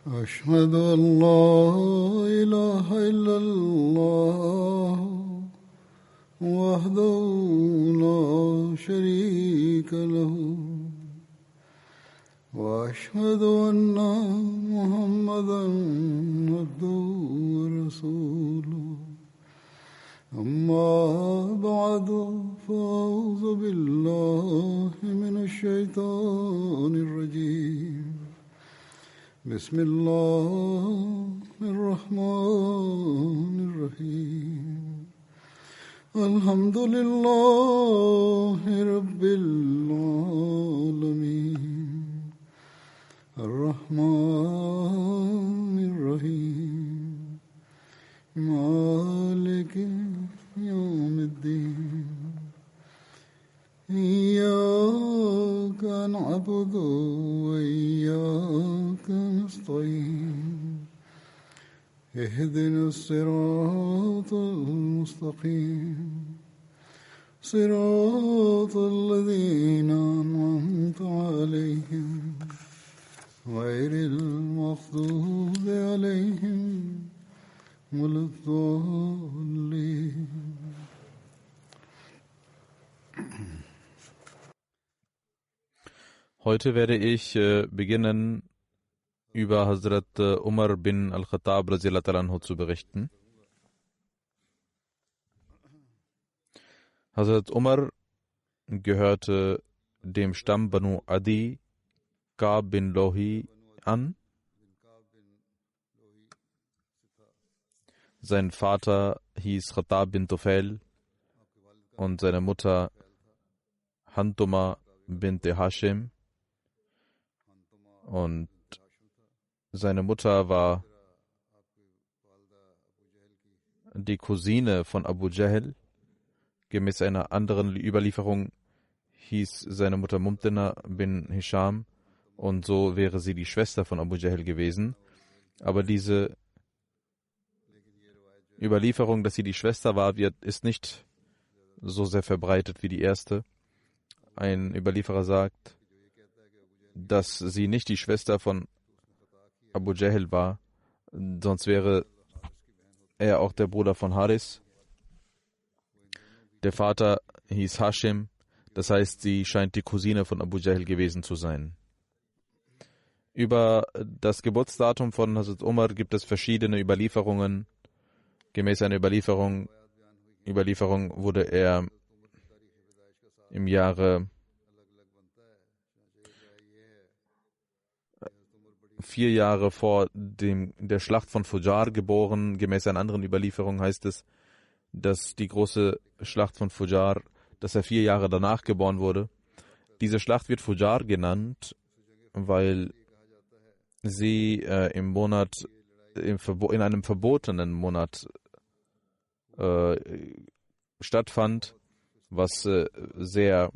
أشهد أن لا إله إلا الله وحده لا شريك له وأشهد أن محمدا عبده ورسوله أما بعد فأعوذ بالله من الشيطان الرجيم بسم الله الرحمن الرحيم الحمد لله رب العالمين الرحمن الرحيم مالك يوم الدين إياك نعبد وإياك نستعين اهدنا الصراط المستقيم صراط الذين أنعمت عليهم غير المغضوب عليهم ولا الضالين. Heute werde ich beginnen, über Hazrat Umar bin al-Khattab radhiyallahu anhu zu berichten. Hazrat Umar gehörte dem Stamm Banu Adi Ka'b bin Lohi an. Sein Vater hieß Khattab bin Tufail und seine Mutter Hantuma bint Hashim. Und seine Mutter war die Cousine von Abu Jahl. Gemäß einer anderen Überlieferung hieß seine Mutter Mumtina bin Hisham und so wäre sie die Schwester von Abu Jahl gewesen. Aber diese Überlieferung, dass sie die Schwester war, ist nicht so sehr verbreitet wie die erste. Ein Überlieferer sagt, dass sie nicht die Schwester von Abu Jahl war, sonst wäre er auch der Bruder von Haris. Der Vater hieß Hashim, das heißt, sie scheint die Cousine von Abu Jahl gewesen zu sein. Über das Geburtsdatum von Hazrat Umar gibt es verschiedene Überlieferungen. Gemäß einer Überlieferung wurde er im Jahre 4 Jahre vor der Schlacht von Fujar geboren. Gemäß einer anderen Überlieferung heißt es, dass die große Schlacht von Fujar, dass er 4 Jahre danach geboren wurde. Diese Schlacht wird Fujar genannt, weil sie in einem verbotenen Monat stattfand, was sehr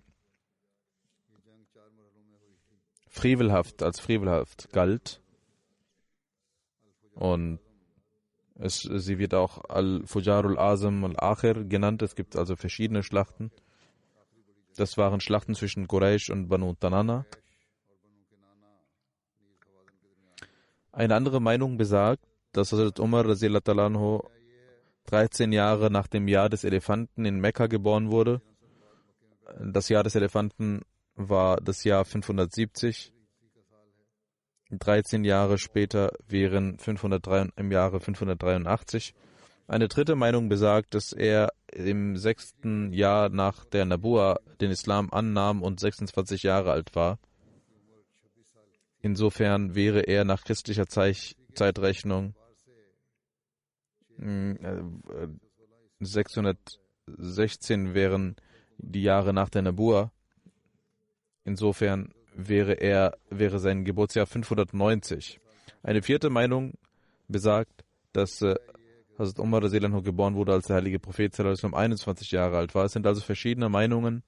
als frevelhaft galt. Und sie wird auch Al-Fujarul Azam al-Akhir genannt. Es gibt also verschiedene Schlachten. Das waren Schlachten zwischen Quraysh und Banu Tanana. Eine andere Meinung besagt, dass Hazrat Umar radhiyallahu anhu 13 Jahre nach dem Jahr des Elefanten in Mekka geboren wurde. Das Jahr des Elefanten war das Jahr 570. 13 Jahre später wären im Jahre 583. Eine dritte Meinung besagt, dass er im 6. Jahr nach der Nabu'a den Islam annahm und 26 Jahre alt war. Insofern wäre er nach christlicher Zeitrechnung 616 wären die Jahre nach der Nabu'a. Insofern wäre sein Geburtsjahr 590. Eine vierte Meinung besagt, dass Hazrat Umar radhiyallahu anhu geboren wurde, als der heilige Prophet sallallahu alaihi wasallam 21 Jahre alt war. Es sind also verschiedene Meinungen.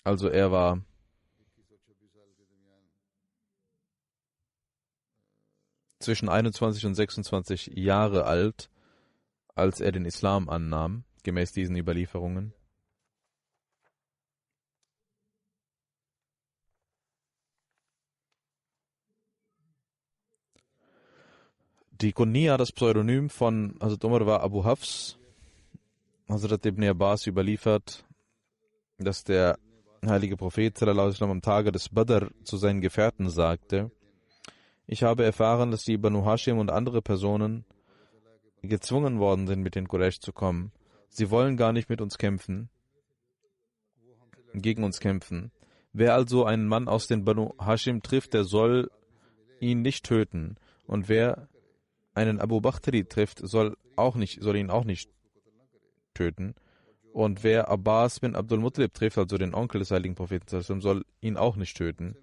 Also er war zwischen 21 und 26 Jahre alt, als er den Islam annahm, gemäß diesen Überlieferungen. Die Kunya, das Pseudonym von Hazrat Umar, war Abu Hafs. Hazrat Ibn Abbas überliefert, dass der heilige Prophet sallallahu alaihi wasallam am Tage des Badr zu seinen Gefährten sagte: Ich habe erfahren, dass die Banu Hashim und andere Personen gezwungen worden sind, mit den Quraysh zu kommen. Sie wollen gar nicht mit uns kämpfen, gegen uns kämpfen. Wer also einen Mann aus den Banu Hashim trifft, der soll ihn nicht töten. Und wer einen Abu Bakhtari trifft, soll ihn auch nicht töten. Und wer Abbas bin Abdul Muttalib trifft, also den Onkel des heiligen Propheten, soll ihn auch nicht töten.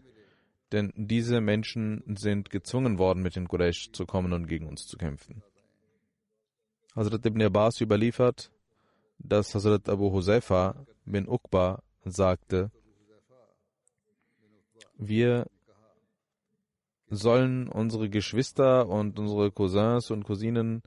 Denn diese Menschen sind gezwungen worden, mit den Quraysh zu kommen und gegen uns zu kämpfen. Hazrat Ibn Abbas überliefert, dass Hazrat Abu Huzaifa bin Uqba sagte: Wir sollen unsere Geschwister und unsere Cousins und Cousinen,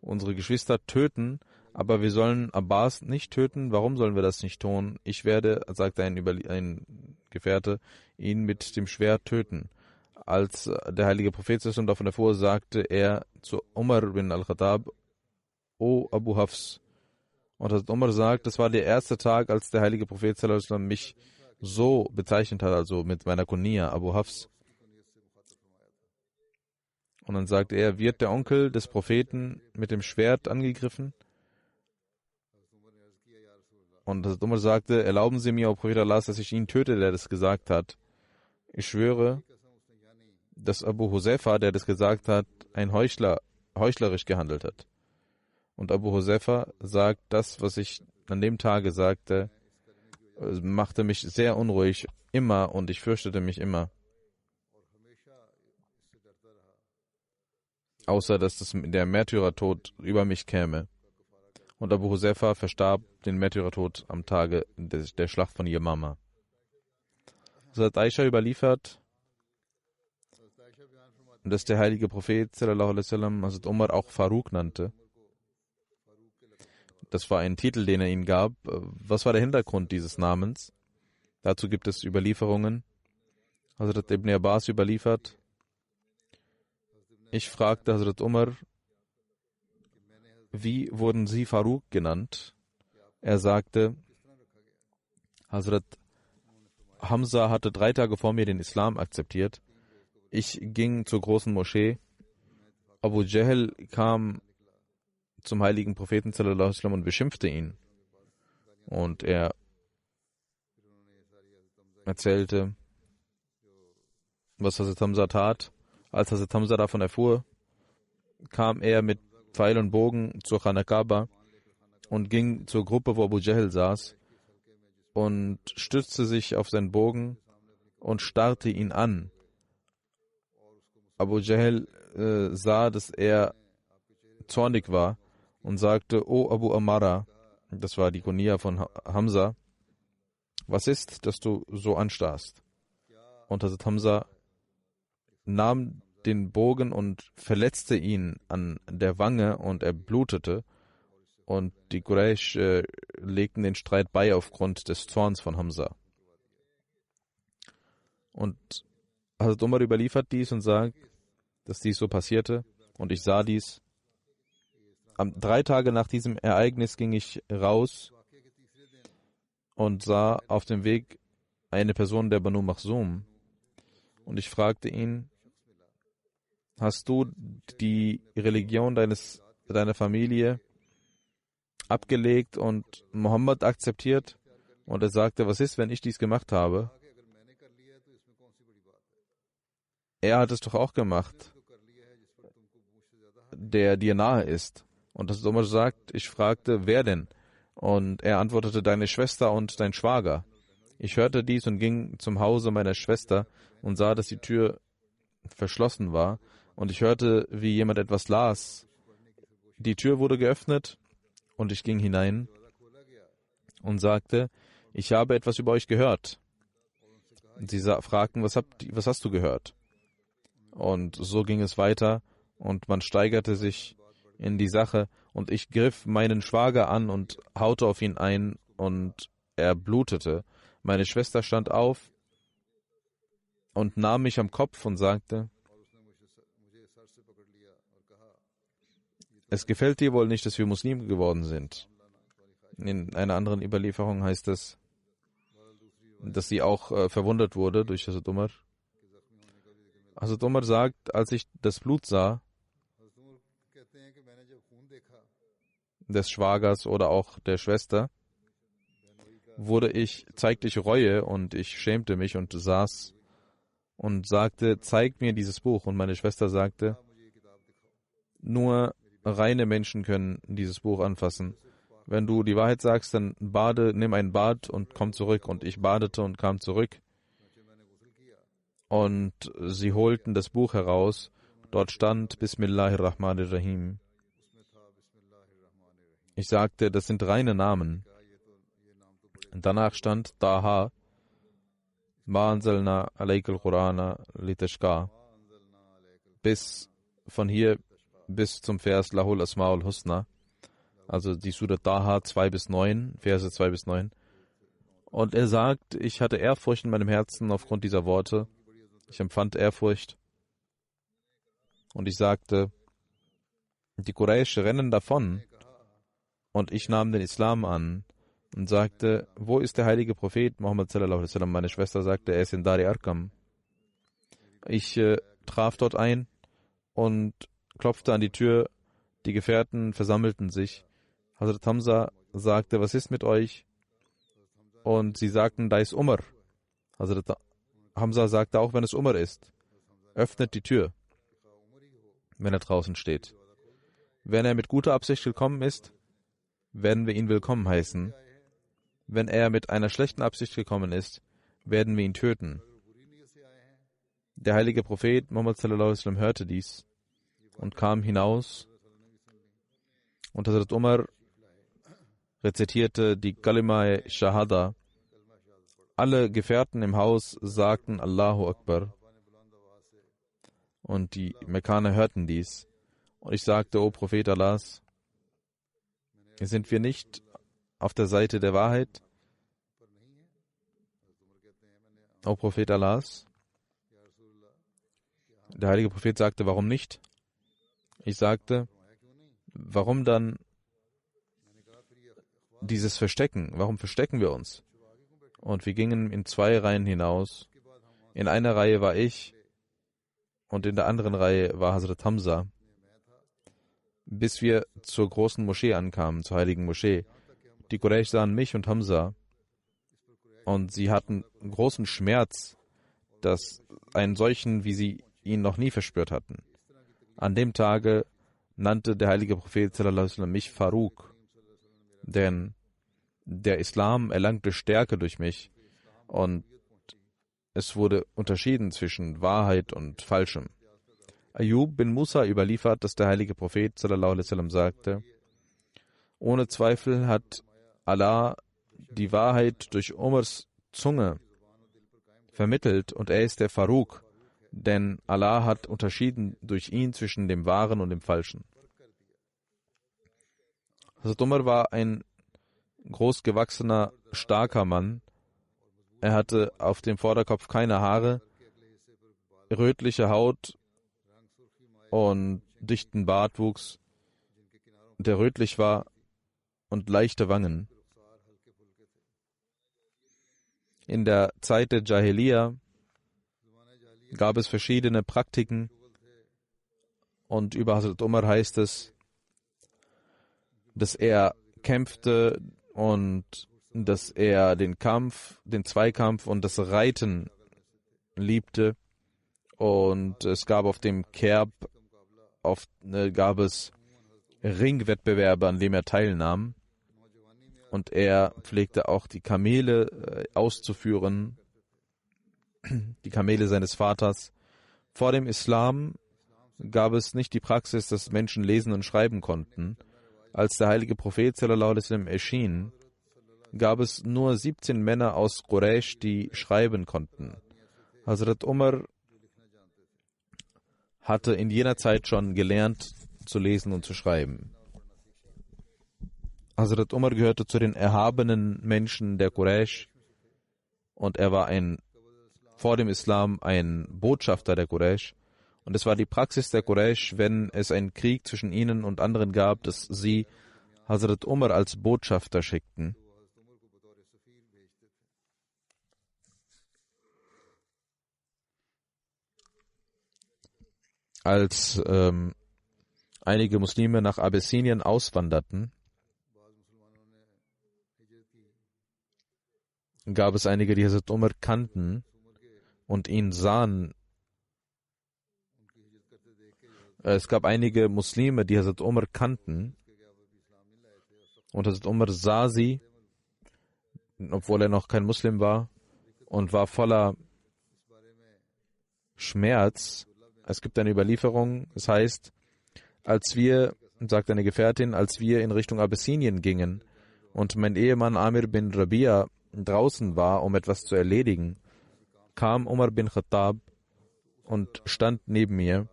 unsere Geschwister töten, aber wir sollen Abbas nicht töten. Warum sollen wir das nicht tun? Ich werde, sagte ein Gefährte, ihn mit dem Schwert töten. Als der heilige Prophet davon erfuhr, sagte er zu Umar bin al-Khattab: O Abu Hafs. Und Hazrat Umar sagt, das war der erste Tag, als der heilige Prophet mich so bezeichnet hat, also mit meiner Kunia, Abu Hafs. Und dann sagte er: Wird der Onkel des Propheten mit dem Schwert angegriffen? Und Hazrat Umar sagte: Erlauben Sie mir, O Prophet Allah, dass ich ihn töte, der das gesagt hat. Ich schwöre, dass Abu Huzaifa, der das gesagt hat, heuchlerisch gehandelt hat. Und Abu Huzaifa sagt, das, was ich an dem Tage sagte, machte mich sehr unruhig, immer, und ich fürchtete mich immer. Außer, dass der Märtyrertod über mich käme. Und Abu Huzaifa verstarb den Märtyrertod am Tage der Schlacht von Yamama. Hazrat Aisha überliefert, dass der heilige Prophet sallallahu alaihi wasallam Hazrat Umar auch Faruk nannte. Das war ein Titel, den er ihm gab. Was war der Hintergrund dieses Namens? Dazu gibt es Überlieferungen. Hazrat Ibn Abbas überliefert: Ich fragte Hazrat Umar: Wie wurden Sie Faruk genannt? Er sagte: Hazrat Hamza hatte 3 Tage vor mir den Islam akzeptiert. Ich ging zur großen Moschee. Abu Jahl kam zum heiligen Propheten sallallahu alaihi wasallam und beschimpfte ihn. Und er erzählte, was Hazrat Hamza tat. Als Hazrat Hamza davon erfuhr, kam er mit Pfeil und Bogen zur Khana Kaaba und ging zur Gruppe, wo Abu Jahl saß, und stützte sich auf seinen Bogen und starrte ihn an. Abu Jahl sah, dass er zornig war und sagte: O Abu Amara, das war die Kunia von Hamza, was ist, dass du so anstarrst? Und Hazrat Hamza nahm den Bogen und verletzte ihn an der Wange und er blutete. Und die Quraysh legten den Streit bei aufgrund des Zorns von Hamza. Und Hazrat Umar überliefert dies und sagt, dass dies so passierte. Und ich sah dies. 3 Tage nach diesem Ereignis ging ich raus und sah auf dem Weg eine Person der Banu Makhzum. Und ich fragte ihn: Hast du die Religion deiner Familie abgelegt und Mohammed akzeptiert? Und er sagte: Was ist, wenn ich dies gemacht habe? Er hat es doch auch gemacht, der dir nahe ist. Und das Umar sagt, ich fragte: Wer denn? Und er antwortete: Deine Schwester und dein Schwager. Ich hörte dies und ging zum Hause meiner Schwester und sah, dass die Tür verschlossen war. Und ich hörte, wie jemand etwas las. Die Tür wurde geöffnet und ich ging hinein und sagte: Ich habe etwas über euch gehört. Und sie fragten: Was hast du gehört? Und so ging es weiter und man steigerte sich in die Sache und ich griff meinen Schwager an und haute auf ihn ein und er blutete. Meine Schwester stand auf und nahm mich am Kopf und sagte: es gefällt dir wohl nicht, dass wir Muslime geworden sind. In einer anderen Überlieferung heißt es, dass sie auch verwundert wurde durch Hazrat Umar. Hazrat Umar sagt, als ich das Blut sah, des Schwagers oder auch der Schwester, zeigte ich Reue und ich schämte mich und saß und sagte, zeig mir dieses Buch. Und meine Schwester sagte, nur reine Menschen können dieses Buch anfassen. Wenn du die Wahrheit sagst, dann nimm ein Bad und komm zurück. Und ich badete und kam zurück. Und sie holten das Buch heraus. Dort stand Bismillahirrahmanirrahim. Ich sagte, das sind reine Namen. Danach stand Taha, Ma anzalna alaykal Qur'ana litashqa. Von hier bis zum Vers Lahul Asma'ul Husna. Also die Surah Taha 2-9, Verse 2-9. Und er sagt, ich hatte Ehrfurcht in meinem Herzen aufgrund dieser Worte. Ich empfand Ehrfurcht. Und ich sagte, die Quraysh rennen davon. Und ich nahm den Islam an und sagte, wo ist der heilige Prophet Muhammad sallallahu alaihi wasallam? Meine Schwester sagte, er ist in Dar Arqam. Ich traf dort ein und klopfte an die Tür. Die Gefährten versammelten sich. Hazrat Hamza sagte, was ist mit euch? Und sie sagten, da ist Umar. Hazrat Hamza sagte, auch wenn es Umar ist, öffnet die Tür, wenn er draußen steht. Wenn er mit guter Absicht gekommen ist, werden wir ihn willkommen heißen. Wenn er mit einer schlechten Absicht gekommen ist, werden wir ihn töten. Der heilige Prophet Muhammad sallallahu alaihi wasallam hörte dies und kam hinaus. Und Hazrat Umar rezitierte die Kalima Shahada. Alle Gefährten im Haus sagten Allahu Akbar. Und die Mekkaner hörten dies. Und ich sagte, O Prophet Allahs, sind wir nicht auf der Seite der Wahrheit? O Prophet Allahs? Der heilige Prophet sagte, warum nicht? Ich sagte, warum dann dieses Verstecken? Warum verstecken wir uns? Und wir gingen in 2 Reihen hinaus. In einer Reihe war ich und in der anderen Reihe war Hazrat Hamza. Bis wir zur großen Moschee ankamen, zur heiligen Moschee. Die Quraysh sahen mich und Hamza und sie hatten großen Schmerz, einen solchen, wie sie ihn noch nie verspürt hatten. An dem Tage nannte der heilige Prophet sallallahu alaihi wasallam mich Faruk, denn der Islam erlangte Stärke durch mich und es wurde unterschieden zwischen Wahrheit und Falschem. Ayub bin Musa überliefert, dass der heilige Prophet sallallahu alaihi wasallam sagte, ohne Zweifel hat Allah die Wahrheit durch Umars Zunge vermittelt und er ist der Faruk, denn Allah hat unterschieden durch ihn zwischen dem Wahren und dem Falschen. Hazrat Umar war ein großgewachsener, starker Mann. Er hatte auf dem Vorderkopf keine Haare, rötliche Haut und dichten Bartwuchs, der rötlich war, und leichte Wangen. In der Zeit der Jahiliya gab es verschiedene Praktiken und über Hazrat Umar heißt es, dass er kämpfte und dass er den Zweikampf und das Reiten liebte. Und es gab auf dem Kerb gab es Ringwettbewerbe, an dem er teilnahm. Und er pflegte auch die Kamele auszuführen, die Kamele seines Vaters. Vor dem Islam gab es nicht die Praxis, dass Menschen lesen und schreiben konnten. Als der heilige Prophet sallallahu alaihi wasallam erschien, gab es nur 17 Männer aus Quraysh, die schreiben konnten. Hazrat Umar hatte in jener Zeit schon gelernt zu lesen und zu schreiben. Hazrat Umar gehörte zu den erhabenen Menschen der Quraysh und er war vor dem Islam ein Botschafter der Quraysh Und es war die Praxis der Quraysh, wenn es einen Krieg zwischen ihnen und anderen gab, dass sie Hazrat Umar als Botschafter schickten. Als einige Muslime nach Abessinien auswanderten, gab es einige, die Hazrat Umar kannten und ihn sahen. Es gab einige Muslime, die Hazrat Umar kannten und Hazrat Umar sah sie, obwohl er noch kein Muslim war, und war voller Schmerz. Es gibt eine Überlieferung, es heißt, als wir, sagt eine Gefährtin, als wir in Richtung Abessinien gingen und mein Ehemann Amir bin Rabia draußen war, um etwas zu erledigen, kam Umar bin Khattab und stand neben mir,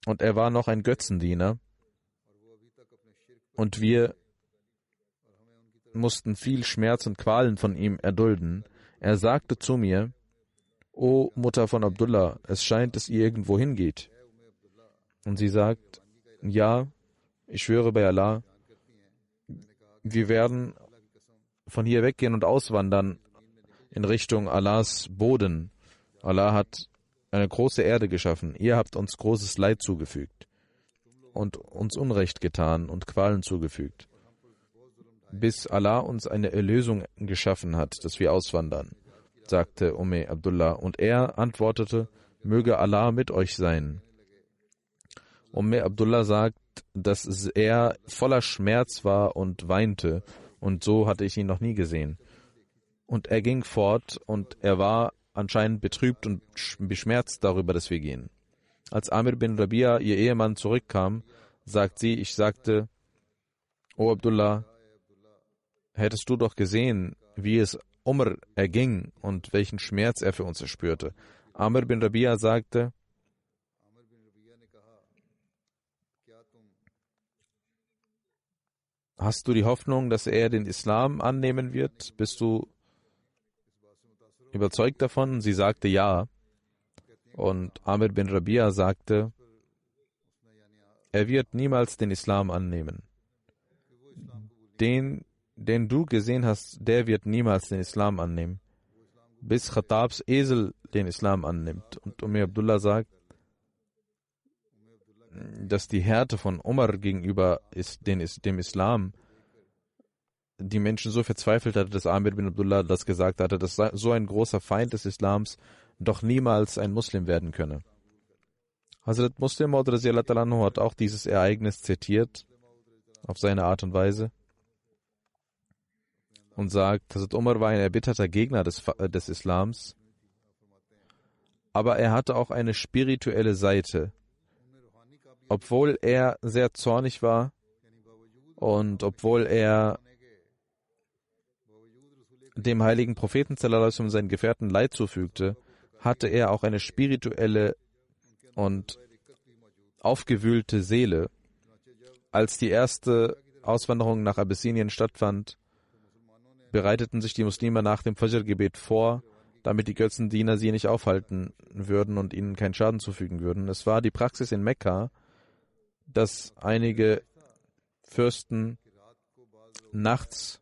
und er war noch ein Götzendiener, und wir mussten viel Schmerz und Qualen von ihm erdulden. Er sagte zu mir: O Mutter von Abdullah, es scheint, dass ihr irgendwo hingeht. Und sie sagt: Ja, ich schwöre bei Allah, wir werden von hier weggehen und auswandern in Richtung Allahs Boden. Allah hat eine große Erde geschaffen. Ihr habt uns großes Leid zugefügt und uns Unrecht getan und Qualen zugefügt, bis Allah uns eine Erlösung geschaffen hat, dass wir auswandern, sagte Abdullah. Und er antwortete: Möge Allah mit euch sein. Abdullah sagt, dass er voller Schmerz war und weinte, und so hatte ich ihn noch nie gesehen. Und er ging fort, und er war anscheinend betrübt und beschmerzt darüber, dass wir gehen. Als Amir bin Rabia, ihr Ehemann, zurückkam, sagt sie: Ich sagte: O Abdullah, hättest du doch gesehen, wie es Umar erging und welchen Schmerz er für uns erspürte. Amir bin Rabia sagte: Hast du die Hoffnung, dass er den Islam annehmen wird? Bist du überzeugt davon? Sie sagte ja. Und Amir bin Rabia sagte: Er wird niemals den Islam annehmen. Den du gesehen hast, der wird niemals den Islam annehmen, bis Khattabs Esel den Islam annimmt. Und Abdullah sagt, dass die Härte von Umar gegenüber dem Islam die Menschen so verzweifelt hatte, dass Amir bin Abdullah das gesagt hatte, dass so ein großer Feind des Islams doch niemals ein Muslim werden könne. Hazrat Muslim Maud hat auch dieses Ereignis zitiert, auf seine Art und Weise, und sagt, Hazrat Umar war ein erbitterter Gegner des Islams, aber er hatte auch eine spirituelle Seite. Obwohl er sehr zornig war und obwohl er dem heiligen Propheten sallallahu alaihi wasallam und seinen Gefährten Leid zufügte, hatte er auch eine spirituelle und aufgewühlte Seele. Als die erste Auswanderung nach Abessinien stattfand, bereiteten sich die Muslime nach dem Fajr-Gebet vor, damit die Götzendiener sie nicht aufhalten würden und ihnen keinen Schaden zufügen würden. Es war die Praxis in Mekka, dass einige Fürsten nachts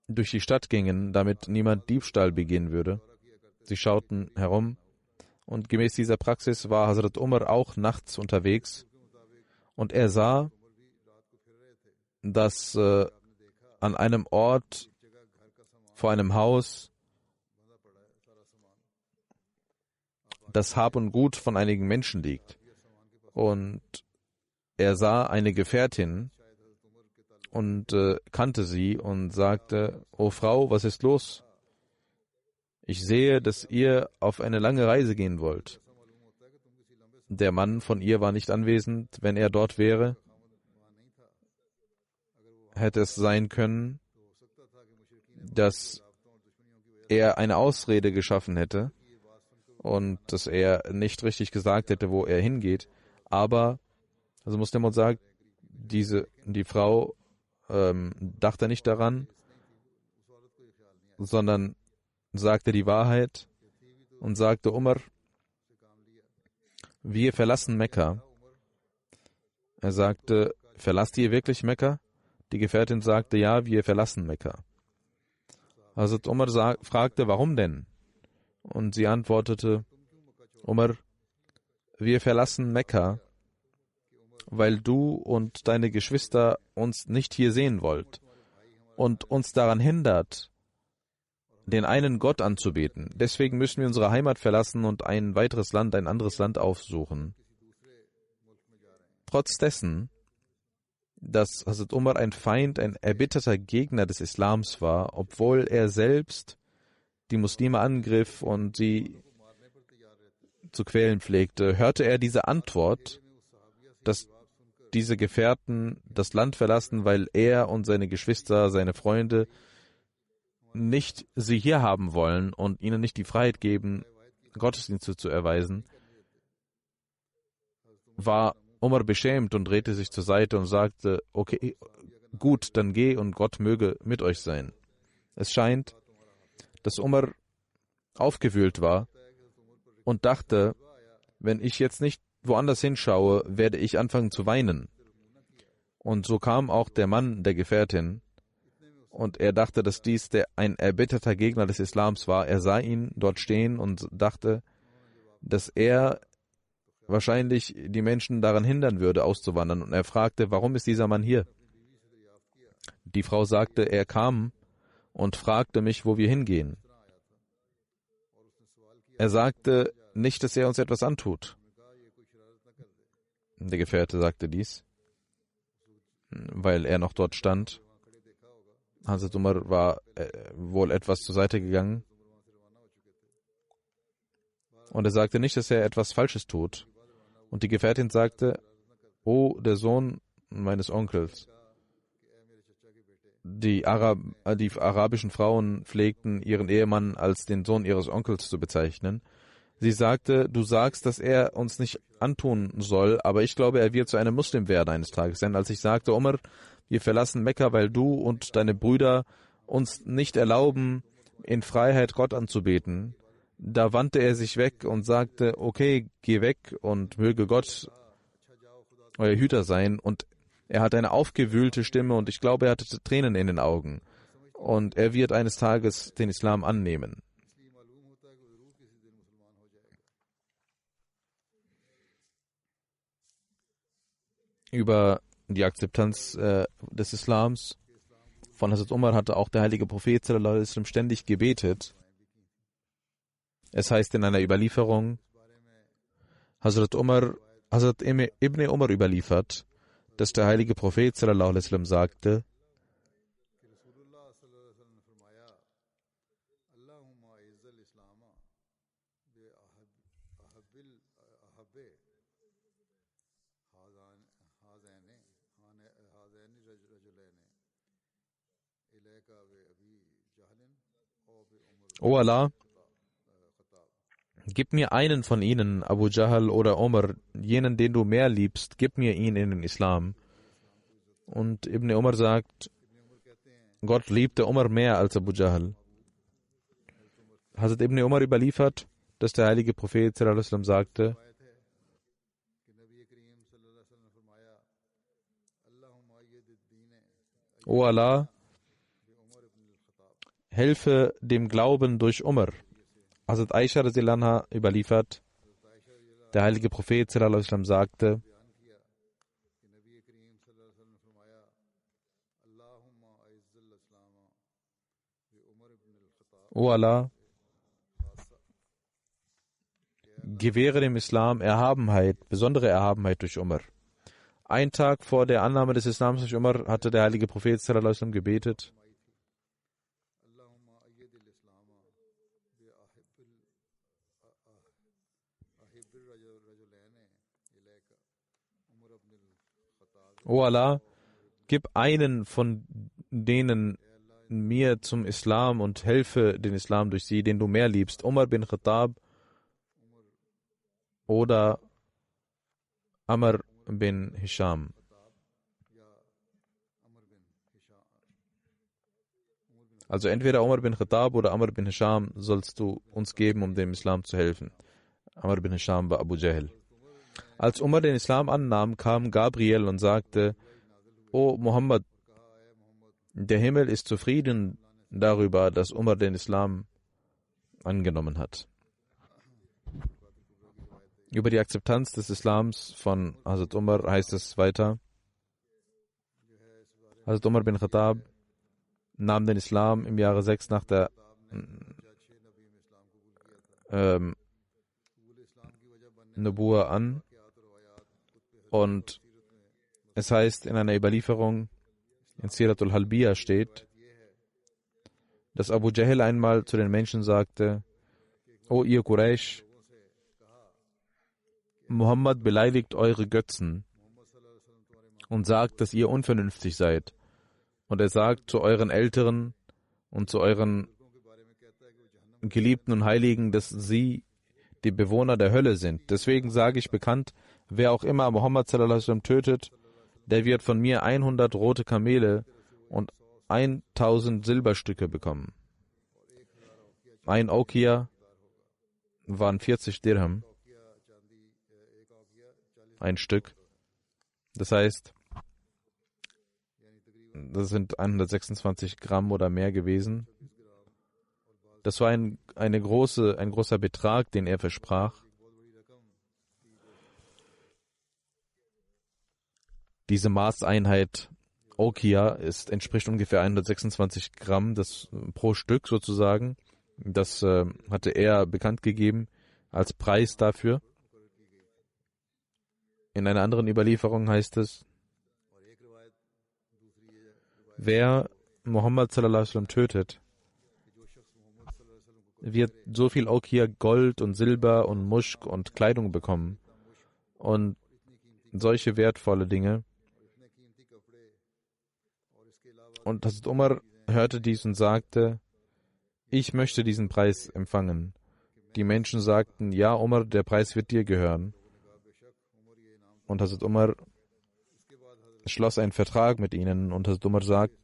durch die Stadt gingen, damit niemand Diebstahl begehen würde. Sie schauten herum, und gemäß dieser Praxis war Hazrat Umar auch nachts unterwegs, und er sah, dass an einem Ort vor einem Haus das Hab und Gut von einigen Menschen liegt. Und er sah eine Gefährtin und kannte sie und sagte: O Frau, was ist los? Ich sehe, dass ihr auf eine lange Reise gehen wollt. Der Mann von ihr war nicht anwesend. Wenn er dort wäre, hätte es sein können, dass er eine Ausrede geschaffen hätte und dass er nicht richtig gesagt hätte, wo er hingeht. Aber, also Muslim sagt, die Frau dachte nicht daran, sondern sagte die Wahrheit und sagte, Umar, wir verlassen Mekka. Er sagte, verlasst ihr wirklich Mekka? Die Gefährtin sagte, ja, wir verlassen Mekka. Hazrat Umar fragte, warum denn? Und sie antwortete, Umar, wir verlassen Mekka, weil du und deine Geschwister uns nicht hier sehen wollt und uns daran hindert, den einen Gott anzubeten. Deswegen müssen wir unsere Heimat verlassen und ein weiteres Land, ein anderes Land aufsuchen. Trotz dessen, dass Hazrat Umar ein Feind, ein erbitterter Gegner des Islams war, obwohl er selbst die Muslime angriff und sie zu quälen pflegte, hörte er diese Antwort, dass diese Gefährten das Land verlassen, weil er und seine Geschwister, seine Freunde nicht sie hier haben wollen und ihnen nicht die Freiheit geben, Gottesdienste zu erweisen, war Umar beschämt und drehte sich zur Seite und sagte, okay, gut, dann geh und Gott möge mit euch sein. Es scheint, dass Umar aufgewühlt war und dachte, wenn ich jetzt nicht woanders hinschaue, werde ich anfangen zu weinen. Und so kam auch der Mann der Gefährtin und er dachte, dass dies ein erbitterter Gegner des Islams war. Er sah ihn dort stehen und dachte, dass er wahrscheinlich die Menschen daran hindern würde, auszuwandern. Und er fragte, warum ist dieser Mann hier? Die Frau sagte, er kam und fragte mich, wo wir hingehen. Er sagte nicht, dass er uns etwas antut. Der Gefährte sagte dies, weil er noch dort stand. Hazrat Umar war wohl etwas zur Seite gegangen. Und er sagte nicht, dass er etwas Falsches tut. Und die Gefährtin sagte, oh, der Sohn meines Onkels. Die arabischen Frauen pflegten ihren Ehemann als den Sohn ihres Onkels zu bezeichnen. Sie sagte, du sagst, dass er uns nicht antun soll, aber ich glaube, er wird zu einem Muslim werden eines Tages. Denn als ich sagte, Umar, wir verlassen Mekka, weil du und deine Brüder uns nicht erlauben, in Freiheit Gott anzubeten, da wandte er sich weg und sagte, okay, geh weg und möge Gott euer Hüter sein. Und er hat eine aufgewühlte Stimme und ich glaube, er hatte Tränen in den Augen. Und er wird eines Tages den Islam annehmen. Über die Akzeptanz des Islams von Hazrat Umar hatte auch der heilige Prophet sallallahu alaihi wasallam ständig gebetet. Es heißt in einer Überlieferung, Hazrat Ibn Umar überliefert, dass der heilige Prophet sallallahu alaihi wasallam sagte, O Allah, gib mir einen von ihnen, Abu Jahl oder Umar, jenen, den du mehr liebst, gib mir ihn in den Islam. Und Ibn Umar sagt, Gott liebte Umar mehr als Abu Jahl. Hazrat Ibn Umar überliefert, dass der heilige Prophet sallallahu alaihi wasallam sagte, O Allah, helfe dem Glauben durch Umar. Hazrat Aisha radhiyallahu anha überliefert, der heilige Prophet sallallahu alaihi wasallam sagte, O Allah, gewähre dem Islam Erhabenheit, besondere Erhabenheit durch Umar. Ein Tag vor der Annahme des Islams durch Umar hatte der heilige Prophet sallallahu alaihi wasallam gebetet, O Allah, gib einen von denen mir zum Islam und helfe den Islam durch sie, den du mehr liebst, Umar bin Khattab oder Amr bin Hisham. Also entweder Umar bin Khattab oder Amr bin Hisham sollst du uns geben, um dem Islam zu helfen. Amr bin Hisham war Abu Jahl. Als Umar den Islam annahm, kam Gabriel und sagte: O Muhammad, der Himmel ist zufrieden darüber, dass Umar den Islam angenommen hat. Über die Akzeptanz des Islams von Hazrat Umar heißt es weiter: Hazrat Umar bin Khattab nahm den Islam im Jahre 6 nach der Nubuwa an, und es heißt in einer Überlieferung, in Siratul Halbiya steht, dass Abu Jahl einmal zu den Menschen sagte: O ihr Quraysh, Muhammad beleidigt eure Götzen und sagt, dass ihr unvernünftig seid. Und er sagt zu euren Älteren und zu euren Geliebten und Heiligen, dass sie die Bewohner der Hölle sind. Deswegen sage ich bekannt, wer auch immer Muhammad sallallahu alaihi wasallam tötet, der wird von mir 100 rote Kamele und 1000 Silberstücke bekommen. Ein Aukia waren 40 Dirham, ein Stück. Das heißt, das sind 126 Gramm oder mehr gewesen. Das war ein großer Betrag, den er versprach. Diese Maßeinheit Aukia entspricht ungefähr 126 Gramm pro Stück sozusagen. Das hatte er bekannt gegeben als Preis dafür. In einer anderen Überlieferung heißt es: Wer Muhammad sallallahu alaihi wasallam tötet, wird so viel Aukia Gold und Silber und Muschk und Kleidung bekommen und solche wertvolle Dinge. Und Hazrat Umar hörte dies und sagte: Ich möchte diesen Preis empfangen. Die Menschen sagten: Ja, Umar, der Preis wird dir gehören. Und Hazrat Umar schloss einen Vertrag mit ihnen, und Hazrat Umar sagt: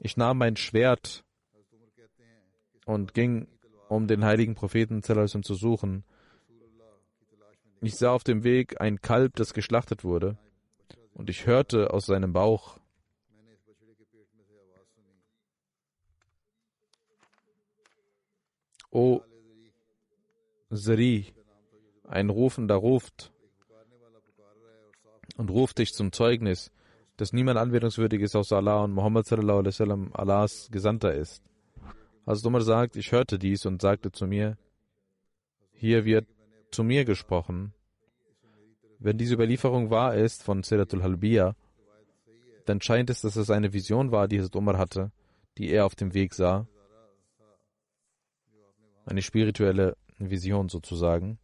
Ich nahm mein Schwert und ging, um den heiligen Propheten sallallahu alaihi wasallam zu suchen. Ich sah auf dem Weg ein Kalb, das geschlachtet wurde, und ich hörte aus seinem Bauch: O Zari, ein Rufender ruft und ruft dich zum Zeugnis, dass niemand anbetungswürdig ist außer Allah und Muhammad sallallahu alaihi wasallam Allahs Gesandter ist. Hazrat Umar sagt: Ich hörte dies und sagte zu mir: Hier wird zu mir gesprochen. Wenn diese Überlieferung wahr ist von Siratul Halbiya, dann scheint es, dass es eine Vision war, die Hazrat Umar hatte, die er auf dem Weg sah. Eine spirituelle Vision sozusagen.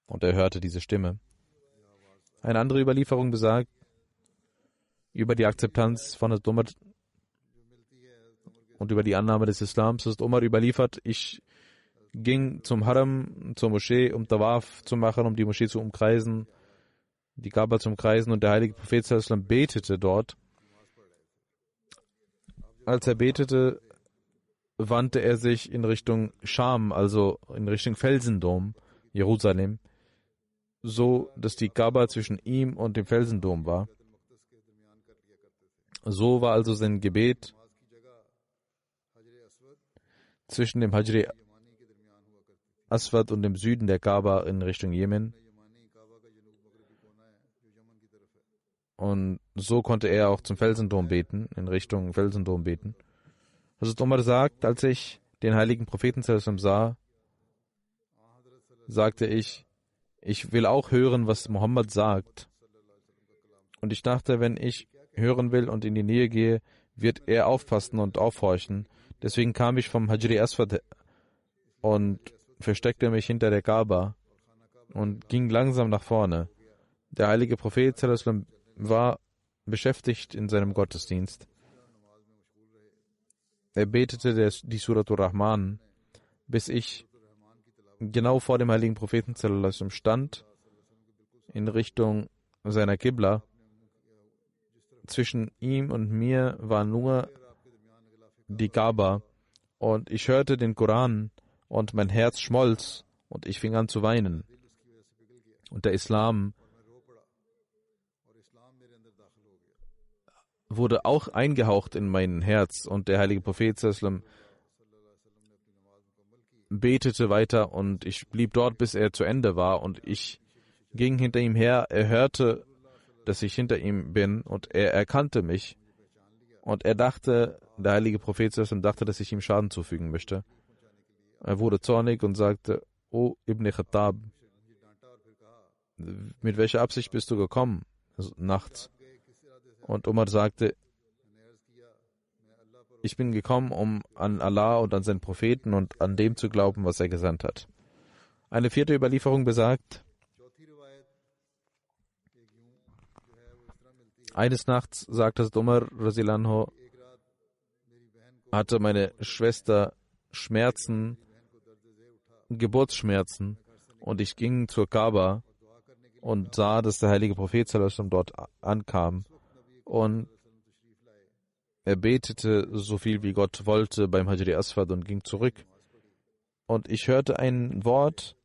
Und er hörte diese Stimme. Eine andere Überlieferung besagt, über die Akzeptanz von Hazrat Umar und über die Annahme des Islams. Hazrat Umar überliefert: Ich ging zum Haram, zur Moschee, um Tawaf zu machen, um die Moschee zu umkreisen, die Kaaba zu umkreisen, und der heilige Prophet sallallahu alaihi wasallam betete dort. Als er betete, wandte er sich in Richtung Scham, also in Richtung Felsendom, Jerusalem, so dass die Kaaba zwischen ihm und dem Felsendom war. So war also sein Gebet zwischen dem Hajri Aswad und dem Süden der Kaaba in Richtung Jemen. Und so konnte er auch zum Felsendom beten, in Richtung Felsendom beten. Hazrat Umar sagt: Als ich den heiligen Propheten sah, sagte ich: Ich will auch hören, was Muhammad sagt. Und ich dachte, wenn ich hören will und in die Nähe gehe, wird er aufpassen und aufhorchen. Deswegen kam ich vom Hajri Aswad und versteckte mich hinter der Kaaba und ging langsam nach vorne. Der heilige Prophet sallallahu alaihi wasallam war beschäftigt in seinem Gottesdienst. Er betete die Suratul Rahman, bis ich genau vor dem heiligen Propheten sallallahu alaihi wasallam stand, in Richtung seiner Qibla. Zwischen ihm und mir war nur die Kaaba und ich hörte den Koran und mein Herz schmolz und ich fing an zu weinen. Und der Islam wurde auch eingehaucht in mein Herz und der heilige Prophet sallam betete weiter und ich blieb dort, bis er zu Ende war und ich ging hinter ihm her. Er hörte, dass ich hinter ihm bin und er erkannte mich und er dachte, der heilige Prophet sallam dachte, dass ich ihm Schaden zufügen möchte. Er wurde zornig und sagte: O Ibn Khattab, mit welcher Absicht bist du gekommen nachts? Und Umar sagte: Ich bin gekommen, um an Allah und an seinen Propheten und an dem zu glauben, was er gesandt hat. Eine vierte Überlieferung besagt, eines Nachts, sagte Umar radhiyallahu anhu, hatte meine Schwester Schmerzen, Geburtsschmerzen, und ich ging zur Kaaba und sah, dass der heilige Prophet sallallahu alaihi wasallam dort ankam und er betete so viel wie Gott wollte beim Hajri Aswad und ging zurück. Und ich hörte ein Wort,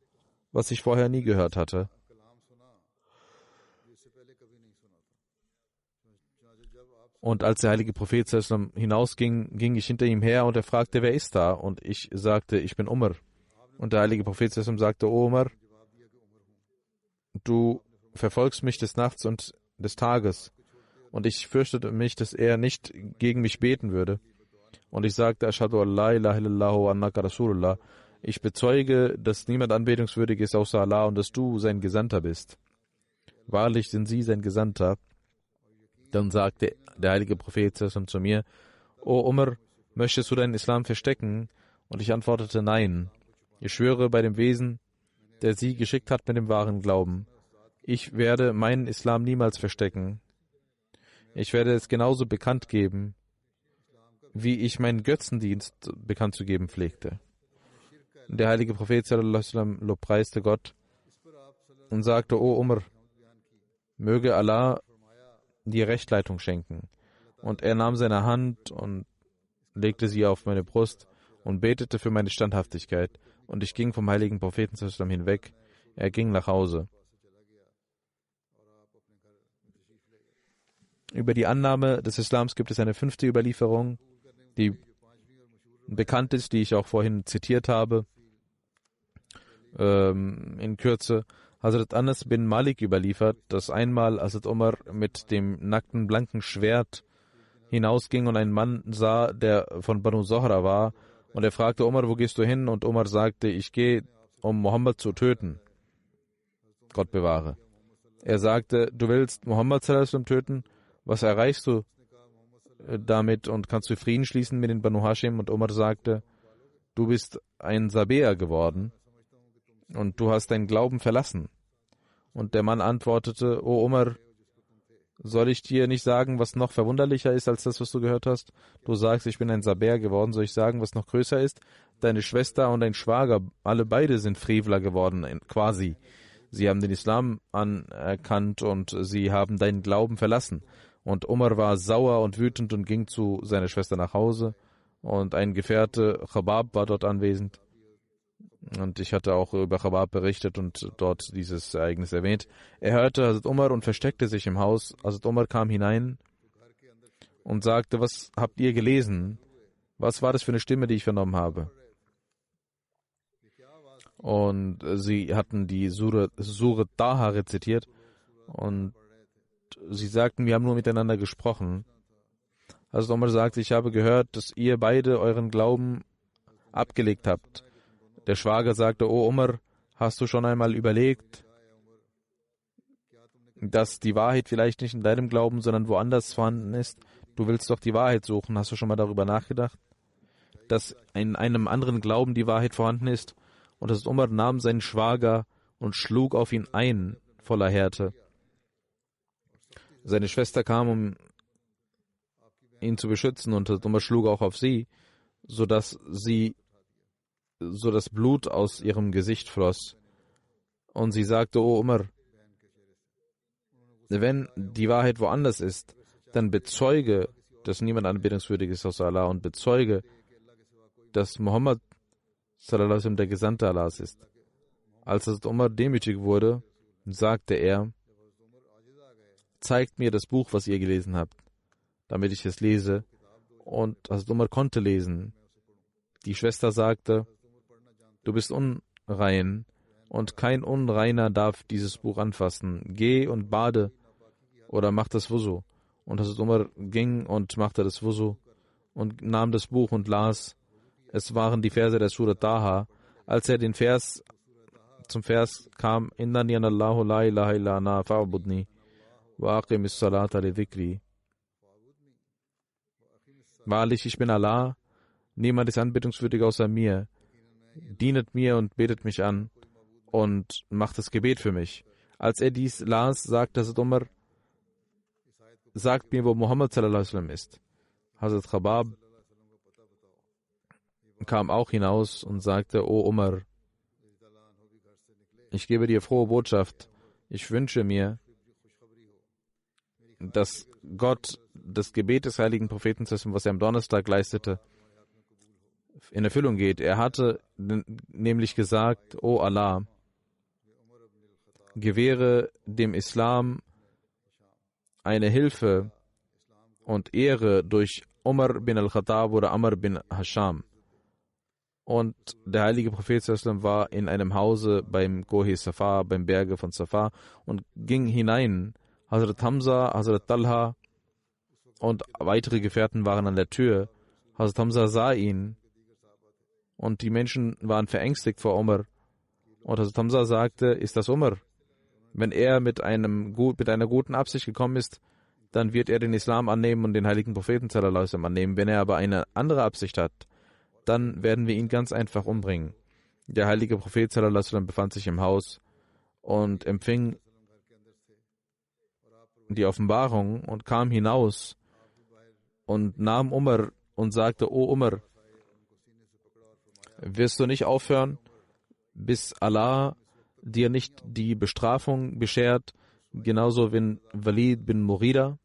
was ich vorher nie gehört hatte. Und als der heilige Prophet sallallahu alaihi wasallam hinausging, ging ich hinter ihm her und er fragte, wer ist da? Und ich sagte, ich bin Umar. Und der heilige Prophet sallallahu alaihi wasallam sagte, O Umar, du verfolgst mich des Nachts und des Tages. Und ich fürchtete mich, dass er nicht gegen mich beten würde. Und ich sagte, Ashhadu an la ilaha illallah wa annaka Rasulullah. Ich bezeuge, dass niemand anbetungswürdig ist außer Allah und dass du sein Gesandter bist. Wahrlich sind sie sein Gesandter. Dann sagte der heilige Prophet zu mir, O Umar, möchtest du deinen Islam verstecken? Und ich antwortete, nein. Ich schwöre bei dem Wesen, der sie geschickt hat mit dem wahren Glauben. Ich werde meinen Islam niemals verstecken. Ich werde es genauso bekannt geben, wie ich meinen Götzendienst bekannt zu geben pflegte. Der heilige Prophet sallallahu alaihi wasallam lobpreiste Gott und sagte, O Umar, möge Allah dir Rechtleitung schenken. Und er nahm seine Hand und legte sie auf meine Brust und betete für meine Standhaftigkeit. Und ich ging vom heiligen Propheten sallallahu alaihi wasallam hinweg. Er ging nach Hause. Über die Annahme des Islams gibt es eine fünfte Überlieferung, die bekannt ist, die ich auch vorhin zitiert habe. In Kürze. Hazrat Anas bin Malik überliefert, dass einmal Hazrat Umar mit dem nackten, blanken Schwert hinausging und einen Mann sah, der von Banu Zohra war. Und er fragte Umar, wo gehst du hin? Und Umar sagte, ich gehe, um Mohammed zu töten. Gott bewahre. Er sagte, du willst Mohammed sallallahu alaihi wasallam töten? Was erreichst du damit und kannst du Frieden schließen mit den Banu Hashim? Und Umar sagte, du bist ein Sabäer geworden und du hast deinen Glauben verlassen. Und der Mann antwortete, O Umar, soll ich dir nicht sagen, was noch verwunderlicher ist als das, was du gehört hast? Du sagst, ich bin ein Sabäer geworden. Soll ich sagen, was noch größer ist? Deine Schwester und dein Schwager, alle beide sind Frevler geworden, quasi. Sie haben den Islam anerkannt und sie haben deinen Glauben verlassen. Und Umar war sauer und wütend und ging zu seiner Schwester nach Hause. Und ein Gefährte, Khabab, war dort anwesend. Und ich hatte auch über Khabab berichtet und dort dieses Ereignis erwähnt. Er hörte Hazrat Umar und versteckte sich im Haus. Hazrat Umar kam hinein und sagte, was habt ihr gelesen? Was war das für eine Stimme, die ich vernommen habe? Und sie hatten die Sure Taha rezitiert und sie sagten, wir haben nur miteinander gesprochen. Hazrat Umar sagte, ich habe gehört, dass ihr beide euren Glauben abgelegt habt. Der Schwager sagte, O Umar, hast du schon einmal überlegt, dass die Wahrheit vielleicht nicht in deinem Glauben, sondern woanders vorhanden ist? Du willst doch die Wahrheit suchen. Hast du schon mal darüber nachgedacht, dass in einem anderen Glauben die Wahrheit vorhanden ist? Und Hazrat Umar nahm seinen Schwager und schlug auf ihn ein, voller Härte. Seine Schwester kam, um ihn zu beschützen, und Hazrat Umar schlug auch auf sie, sodass das Blut aus ihrem Gesicht floss. Und sie sagte, O Umar, wenn die Wahrheit woanders ist, dann bezeuge, dass niemand anbetungswürdig ist außer Allah und bezeuge, dass Muhammad sallallahu alaihi wasallam der Gesandte Allahs ist. Als Hazrat Umar demütig wurde, sagte er: Zeigt mir das Buch, was ihr gelesen habt, damit ich es lese. Und Hazrat Umar konnte lesen. Die Schwester sagte: Du bist unrein und kein Unreiner darf dieses Buch anfassen. Geh und bade oder mach das Wusu. Und Hazrat Umar ging und machte das Wusu und nahm das Buch und las. Es waren die Verse der Surah Taha. Als er zum Vers kam: Innani anallahu la ilaha illa ana fa'budni wa aqimis salata li dhikri. Wahrlich, ich bin Allah, niemand ist anbetungswürdig außer mir. Dienet mir und betet mich an und macht das Gebet für mich. Als er dies las, sagte Hazrat Umar: Sagt mir, wo Muhammad sallallahu alaihi wasallam ist. Hazrat Khabab kam auch hinaus und sagte: O Umar, ich gebe dir frohe Botschaft. Ich wünsche mir, dass Gott das Gebet des heiligen Propheten, was er am Donnerstag leistete, in Erfüllung geht. Er hatte nämlich gesagt: O Allah, gewähre dem Islam eine Hilfe und Ehre durch Umar bin al-Khattab oder Amr bin Hasham. Und der heilige Prophet war in einem Hause beim Kohe Safa, beim Berge von Safa, und ging hinein. Hazrat Hamza, Hazrat Talha und weitere Gefährten waren an der Tür. Hazrat Hamza sah ihn und die Menschen waren verängstigt vor Umar. Und Hazrat Hamza sagte: Ist das Umar? Wenn er mit einer guten Absicht gekommen ist, dann wird er den Islam annehmen und den heiligen Propheten sallallahu alaihi wasallam annehmen. Wenn er aber eine andere Absicht hat, dann werden wir ihn ganz einfach umbringen. Der heilige Prophet sallallahu alaihi wasallam befand sich im Haus und empfing die Offenbarung und kam hinaus und nahm Umar und sagte: O Umar, wirst du nicht aufhören, bis Allah dir nicht die Bestrafung beschert, genauso wie Walid bin Mughira?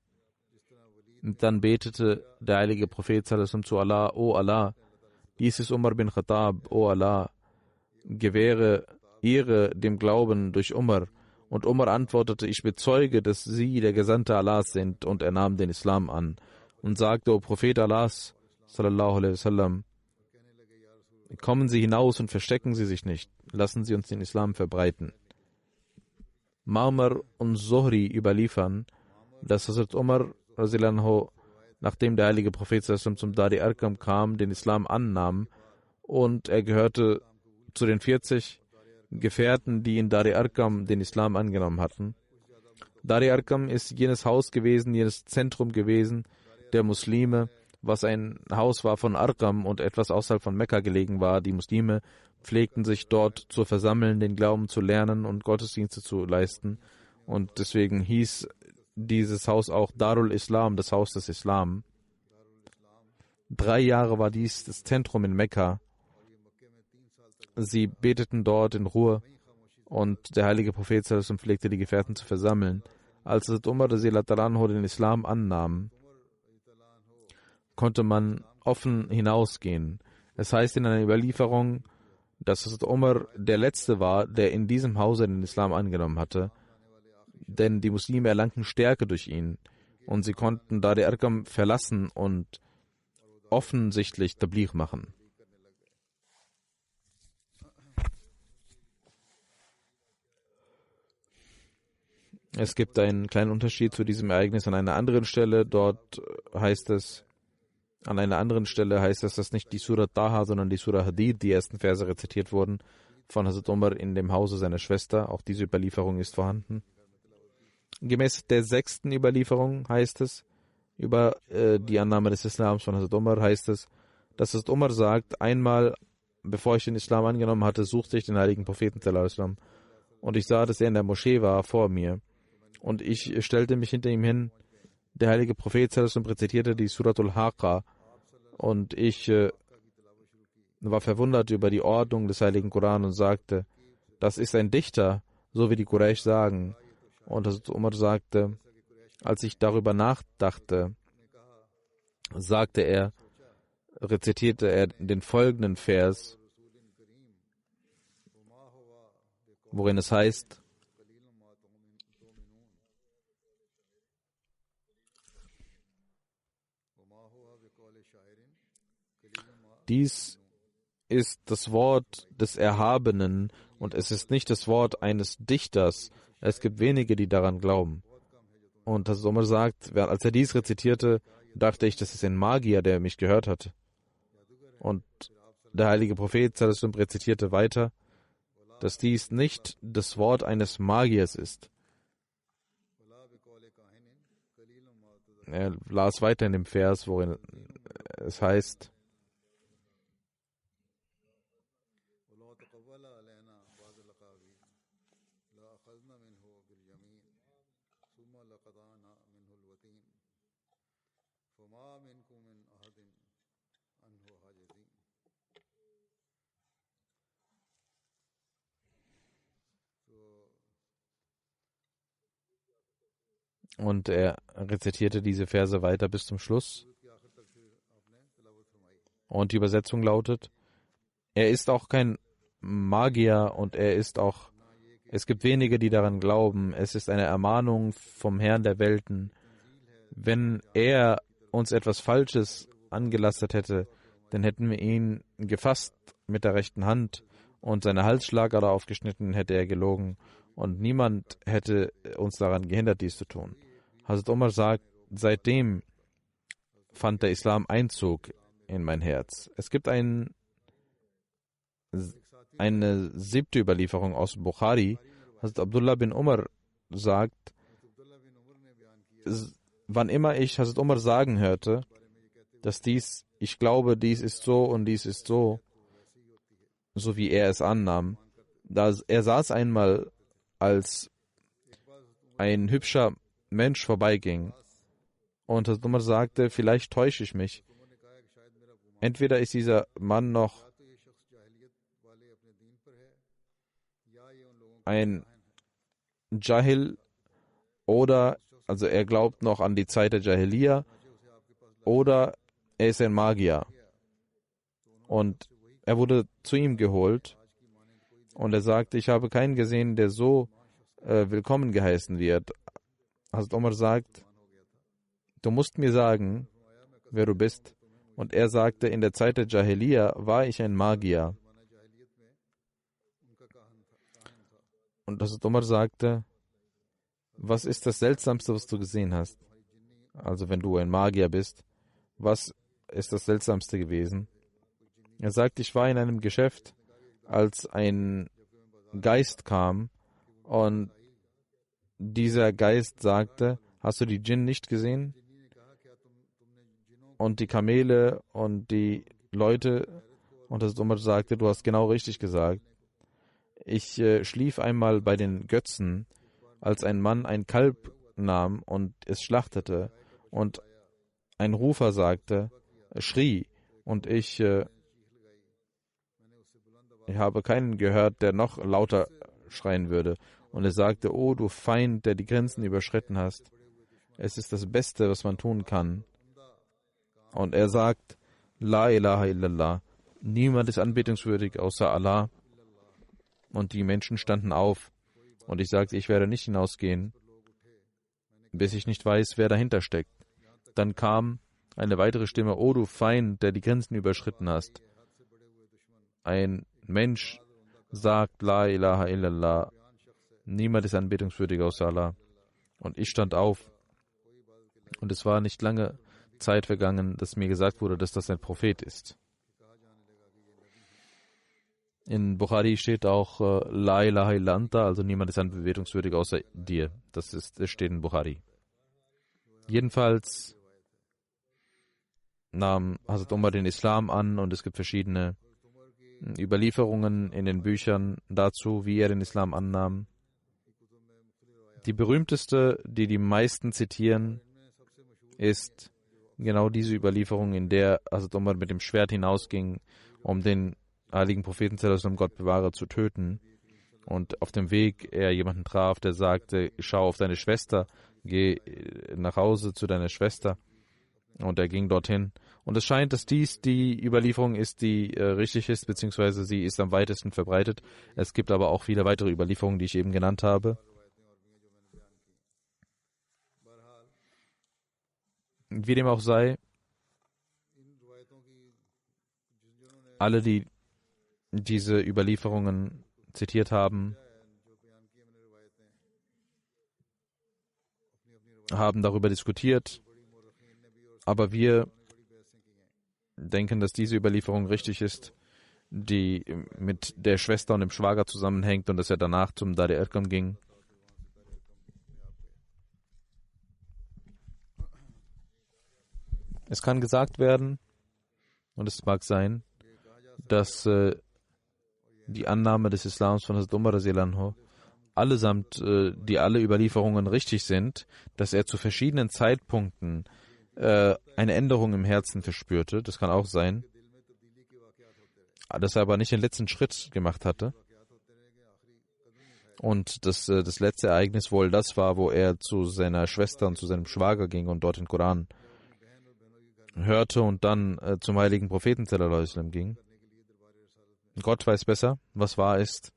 Dann betete der heilige Prophet sallallahu alaihi wasallam zu Allah: O Allah, dies ist Umar bin Khattab. O Allah, gewähre Ehre dem Glauben durch Umar. Und Umar antwortete: Ich bezeuge, dass Sie der Gesandte Allahs sind. Und er nahm den Islam an und sagte: O Prophet Allahs, sallallahu alaihi wasallam, kommen Sie hinaus und verstecken Sie sich nicht. Lassen Sie uns den Islam verbreiten. Ma'mar und Zuhri überliefern, dass Hazrat Umar, nachdem der heilige Prophet zum Dari Arqam kam, den Islam annahm, und er gehörte zu den 40 Gefährten, die in Dari Arqam den Islam angenommen hatten. Dari Arqam ist jenes Haus gewesen, jenes Zentrum gewesen der Muslime, was ein Haus war von Arqam und etwas außerhalb von Mekka gelegen war. Die Muslime pflegten sich dort zu versammeln, den Glauben zu lernen und Gottesdienste zu leisten. Und deswegen hieß dieses Haus auch Darul Islam, das Haus des Islam. 3 Jahre war dies das Zentrum in Mekka. Sie beteten dort in Ruhe und der heilige Prophet pflegte die Gefährten zu versammeln. Als Umar den Islam annahm, konnte man offen hinausgehen. Es heißt in einer Überlieferung, dass Umar der Letzte war, der in diesem Hause den Islam angenommen hatte, denn die Muslime erlangten Stärke durch ihn und sie konnten Dar Arqam verlassen und offensichtlich Tabligh machen. Es gibt einen kleinen Unterschied zu diesem Ereignis an einer anderen Stelle. An einer anderen Stelle heißt es, dass nicht die Surah Taha, sondern die Surah Hadid, die ersten Verse rezitiert wurden von Hazrat Umar in dem Hause seiner Schwester. Auch diese Überlieferung ist vorhanden. Gemäß der 6. Überlieferung heißt es, über die Annahme des Islams von Hazrat Umar heißt es, dass Hazrat Umar sagt: Einmal, bevor ich den Islam angenommen hatte, suchte ich den heiligen Propheten sallallahu alaihi wasallam und ich sah, dass er in der Moschee war vor mir. Und ich stellte mich hinter ihm hin. Der heilige Prophet rezitierte die Suratul Haqqa und ich war verwundert über die Ordnung des heiligen Koran und sagte: Das ist ein Dichter, so wie die Quraysh sagen. Und Hazrat Umar sagte: Als ich darüber nachdachte, rezitierte er den folgenden Vers, worin es heißt: Dies ist das Wort des Erhabenen und es ist nicht das Wort eines Dichters. Es gibt wenige, die daran glauben. Und Hazrat Umar sagt, als er dies rezitierte, dachte ich, das ist ein Magier, der mich gehört hat. Und der heilige Prophet sallallahu rezitierte weiter, dass dies nicht das Wort eines Magiers ist. Er las weiter in dem Vers, worin es heißt: Und er rezitierte diese Verse weiter bis zum Schluss. Und die Übersetzung lautet: Er ist auch kein Magier und es gibt wenige, die daran glauben. Es ist eine Ermahnung vom Herrn der Welten. Wenn er uns etwas Falsches angelastet hätte, dann hätten wir ihn gefasst mit der rechten Hand und seine Halsschlagader aufgeschnitten, hätte er gelogen. Und niemand hätte uns daran gehindert, dies zu tun. Hazrat Umar sagt, seitdem fand der Islam Einzug in mein Herz. Es gibt eine 7. Überlieferung aus Bukhari. Hazrat Abdullah bin Umar sagt, wann immer ich Hazrat Umar sagen hörte, dass ich glaube, dies ist so und dies ist so, so wie er es annahm. Er saß einmal, als ein hübscher Mensch vorbeiging. Und Hazrat Umar sagte, vielleicht täusche ich mich. Entweder ist dieser Mann noch ein Jahil also er glaubt noch an die Zeit der Jahiliya, oder er ist ein Magier. Und er wurde zu ihm geholt und er sagte, ich habe keinen gesehen, der so willkommen geheißen wird. Hazrat Umar sagt, du musst mir sagen, wer du bist. Und er sagte, in der Zeit der Jahiliya war ich ein Magier. Und Hazrat Umar sagte, was ist das Seltsamste, was du gesehen hast? Also wenn du ein Magier bist, was ist das Seltsamste gewesen? Er sagt, ich war in einem Geschäft, als ein Geist kam und dieser Geist sagte, hast du die Djinn nicht gesehen? Und die Kamele und die Leute, und Hazrat Umar sagte, du hast genau richtig gesagt. Ich schlief einmal bei den Götzen, als ein Mann ein Kalb nahm und es schlachtete und ein Rufer schrie und ich habe keinen gehört, der noch lauter schreien würde. Und er sagte, oh du Feind, der die Grenzen überschritten hast, es ist das Beste, was man tun kann. Und er sagt, La ilaha illallah, niemand ist anbetungswürdig außer Allah. Und die Menschen standen auf. Und ich sagte, ich werde nicht hinausgehen, bis ich nicht weiß, wer dahinter steckt. Dann kam eine weitere Stimme, O du Feind, der die Grenzen überschritten hast. Ein Mensch sagt, La ilaha illallah, niemand ist anbetungswürdig außer Allah. Und ich stand auf. Und es war nicht lange Zeit vergangen, dass mir gesagt wurde, dass das ein Prophet ist. In Bukhari steht auch La ilaha illa anta, also niemand ist anbetungswürdig außer dir. Das steht in Bukhari. Jedenfalls nahm Hazrat Umar den Islam an und es gibt verschiedene Überlieferungen in den Büchern dazu, wie er den Islam annahm. Die berühmteste, die die meisten zitieren, ist genau diese Überlieferung, in der Hazrat Umar mit dem Schwert hinausging, um den heiligen Propheten, Gott bewahre, zu töten. Und auf dem Weg er jemanden traf, der sagte, schau auf deine Schwester, geh nach Hause zu deiner Schwester. Und er ging dorthin. Und es scheint, dass dies die Überlieferung ist, die richtig ist, beziehungsweise sie ist am weitesten verbreitet. Es gibt aber auch viele weitere Überlieferungen, die ich eben genannt habe. Wie dem auch sei, alle, die diese Überlieferungen zitiert haben, haben darüber diskutiert, aber wir denken, dass diese Überlieferung richtig ist, die mit der Schwester und dem Schwager zusammenhängt und dass er danach zum Dar Arqam ging. Es kann gesagt werden, und es mag sein, dass die Annahme des Islams von Hazrat Umar allesamt, die alle Überlieferungen richtig sind, dass er zu verschiedenen Zeitpunkten eine Änderung im Herzen verspürte. Das kann auch sein. Dass er aber nicht den letzten Schritt gemacht hatte. Und das letzte Ereignis wohl das war, wo er zu seiner Schwester und zu seinem Schwager ging und dort den Koran hörte und dann zum heiligen Propheten sallallahu alaihi wasallam ging. Gott weiß besser, was wahr ist.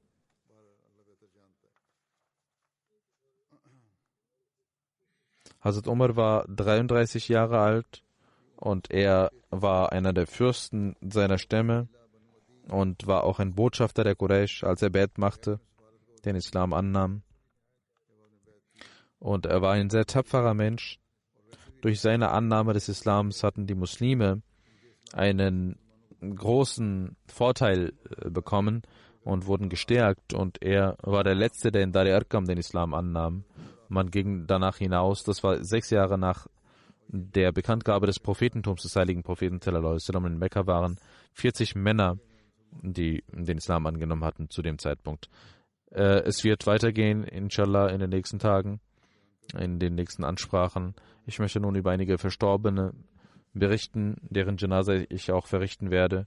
Hazrat Umar war 33 Jahre alt und er war einer der Fürsten seiner Stämme und war auch ein Botschafter der Quraysh, als er Bai'at machte, den Islam annahm. Und er war ein sehr tapferer Mensch. Durch seine Annahme des Islams hatten die Muslime einen großen Vorteil bekommen und wurden gestärkt. Und er war der Letzte, der in Dar Arqam den Islam annahm. Man ging danach hinaus, das war 6 Jahre nach der Bekanntgabe des Prophetentums des heiligen Propheten sallallahu alaihi wasallam. In Mekka waren 40 Männer, die den Islam angenommen hatten zu dem Zeitpunkt. Es wird weitergehen, inshallah, in den nächsten Tagen, in den nächsten Ansprachen. Ich möchte nun über einige Verstorbene berichten, deren Janaza ich auch verrichten werde.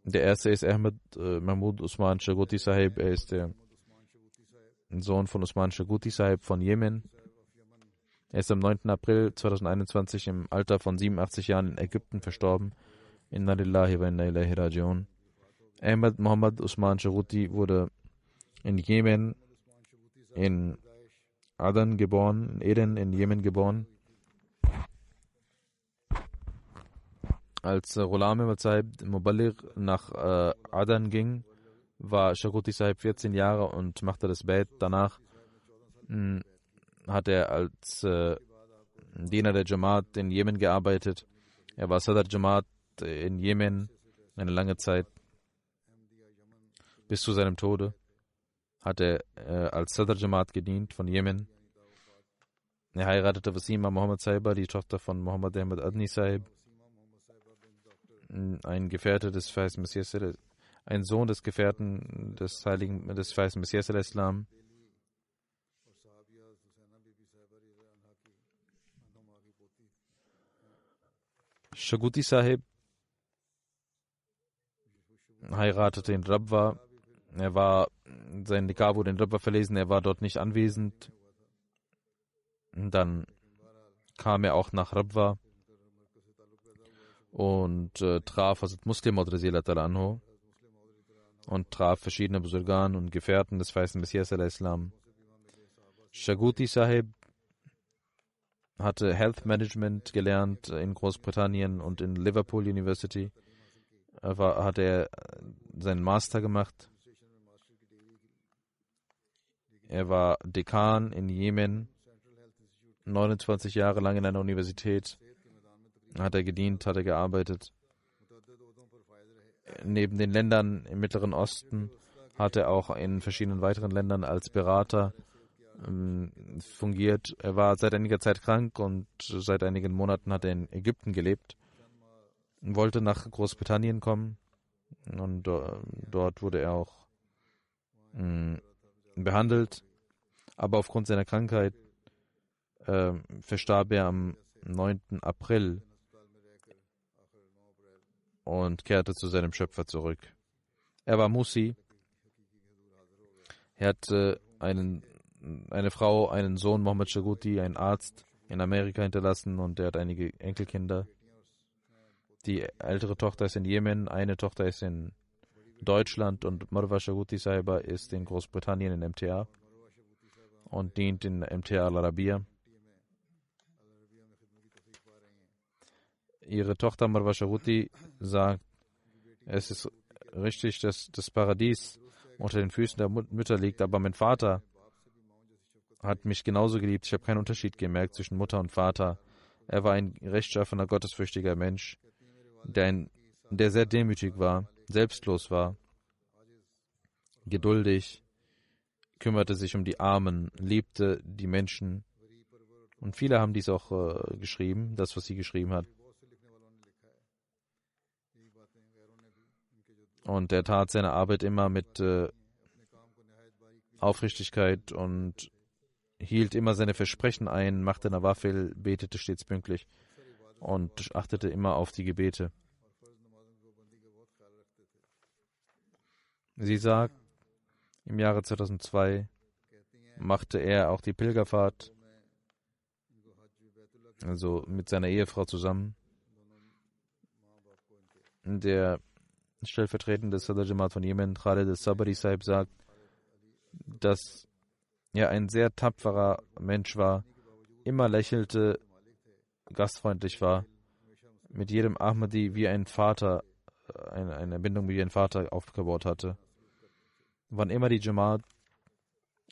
Der erste ist Ahmed Mahmud Usman Shaghuti Sahib. Er ist der Sohn von Usman Shaghuti Sahib von Jemen. Er ist am 9. April 2021 im Alter von 87 Jahren in Ägypten verstorben. Inna lillahi wa inna ilaihi raji'un. Ahmed Muhammad Usman Shaghuti wurde in Jemen, in Aden geboren, in Eden in Jemen geboren. Als Ghulam Ahmad Sahib Muballigh nach Aden ging, war Shaghuti Sahib 14 Jahre und machte das Bai'at. Danach hat er als Diener der Jamaat in Jemen gearbeitet. Er war Sadr Jamaat in Jemen eine lange Zeit. Bis zu seinem Tode hat er als Sadr Jamaat gedient von Jemen. Er heiratete Wasima Muhammad Saiba, die Tochter von Muhammad Ahmad Adni Sahib, ein Gefährte des Verheißten Messias, ein Sohn des Gefährten des Verheißten Messias al-Islam. Shaghuti Sahib heiratete in Rabwa. Sein Nikah wurde in Rabwa verlesen, er war dort nicht anwesend. Dann kam er auch nach Rabwa und traf Hazrat Muslim anhu und traf verschiedene Busurgan und Gefährten des Verheißten Messias al-Islam. Shaghuti Sahib hatte Health Management gelernt in Großbritannien und in Liverpool University. Hat er seinen Master gemacht. Er war Dekan in Jemen, 29 Jahre lang in einer Universität. Hat er gedient, hat er gearbeitet. Neben den Ländern im Mittleren Osten hat er auch in verschiedenen weiteren Ländern als Berater fungiert. Er war seit einiger Zeit krank und seit einigen Monaten hat er in Ägypten gelebt. Wollte nach Großbritannien kommen und dort wurde er auch behandelt. Aber aufgrund seiner Krankheit verstarb er am 9. April und kehrte zu seinem Schöpfer zurück. Er war Musi. Er hatte eine Frau, einen Sohn, Muhammad Shaghuti, einen Arzt. in Amerika hinterlassen und er hat einige Enkelkinder. Die ältere Tochter ist in Jemen, eine Tochter ist in Deutschland und Marwa Shaguti Sahiba ist in Großbritannien in MTA und dient in MTA Al-Arabiya. Ihre Tochter Marwa Shaguti sagt, es ist richtig, dass das Paradies unter den Füßen der Mütter liegt, aber mein Vater hat mich genauso geliebt. Ich habe keinen Unterschied gemerkt zwischen Mutter und Vater. Er war ein rechtschaffener, gottesfürchtiger Mensch, der sehr demütig war, selbstlos war, geduldig, kümmerte sich um die Armen, liebte die Menschen. Und viele haben dies auch geschrieben, das, was sie geschrieben hat. Und er tat seine Arbeit immer mit Aufrichtigkeit und hielt immer seine Versprechen ein, machte Nawafil, betete stets pünktlich und achtete immer auf die Gebete. Sie sagt, im Jahre 2002 machte er auch die Pilgerfahrt, also mit seiner Ehefrau zusammen. Der stellvertretende Sadr Jamaat von Jemen, Khalid al-Sabri Sahib, sagt, dass er ein sehr tapferer Mensch war, immer lächelte, gastfreundlich war, mit jedem Ahmadi wie ein Vater, eine Bindung wie ein Vater aufgebaut hatte. Wann immer die Jamaat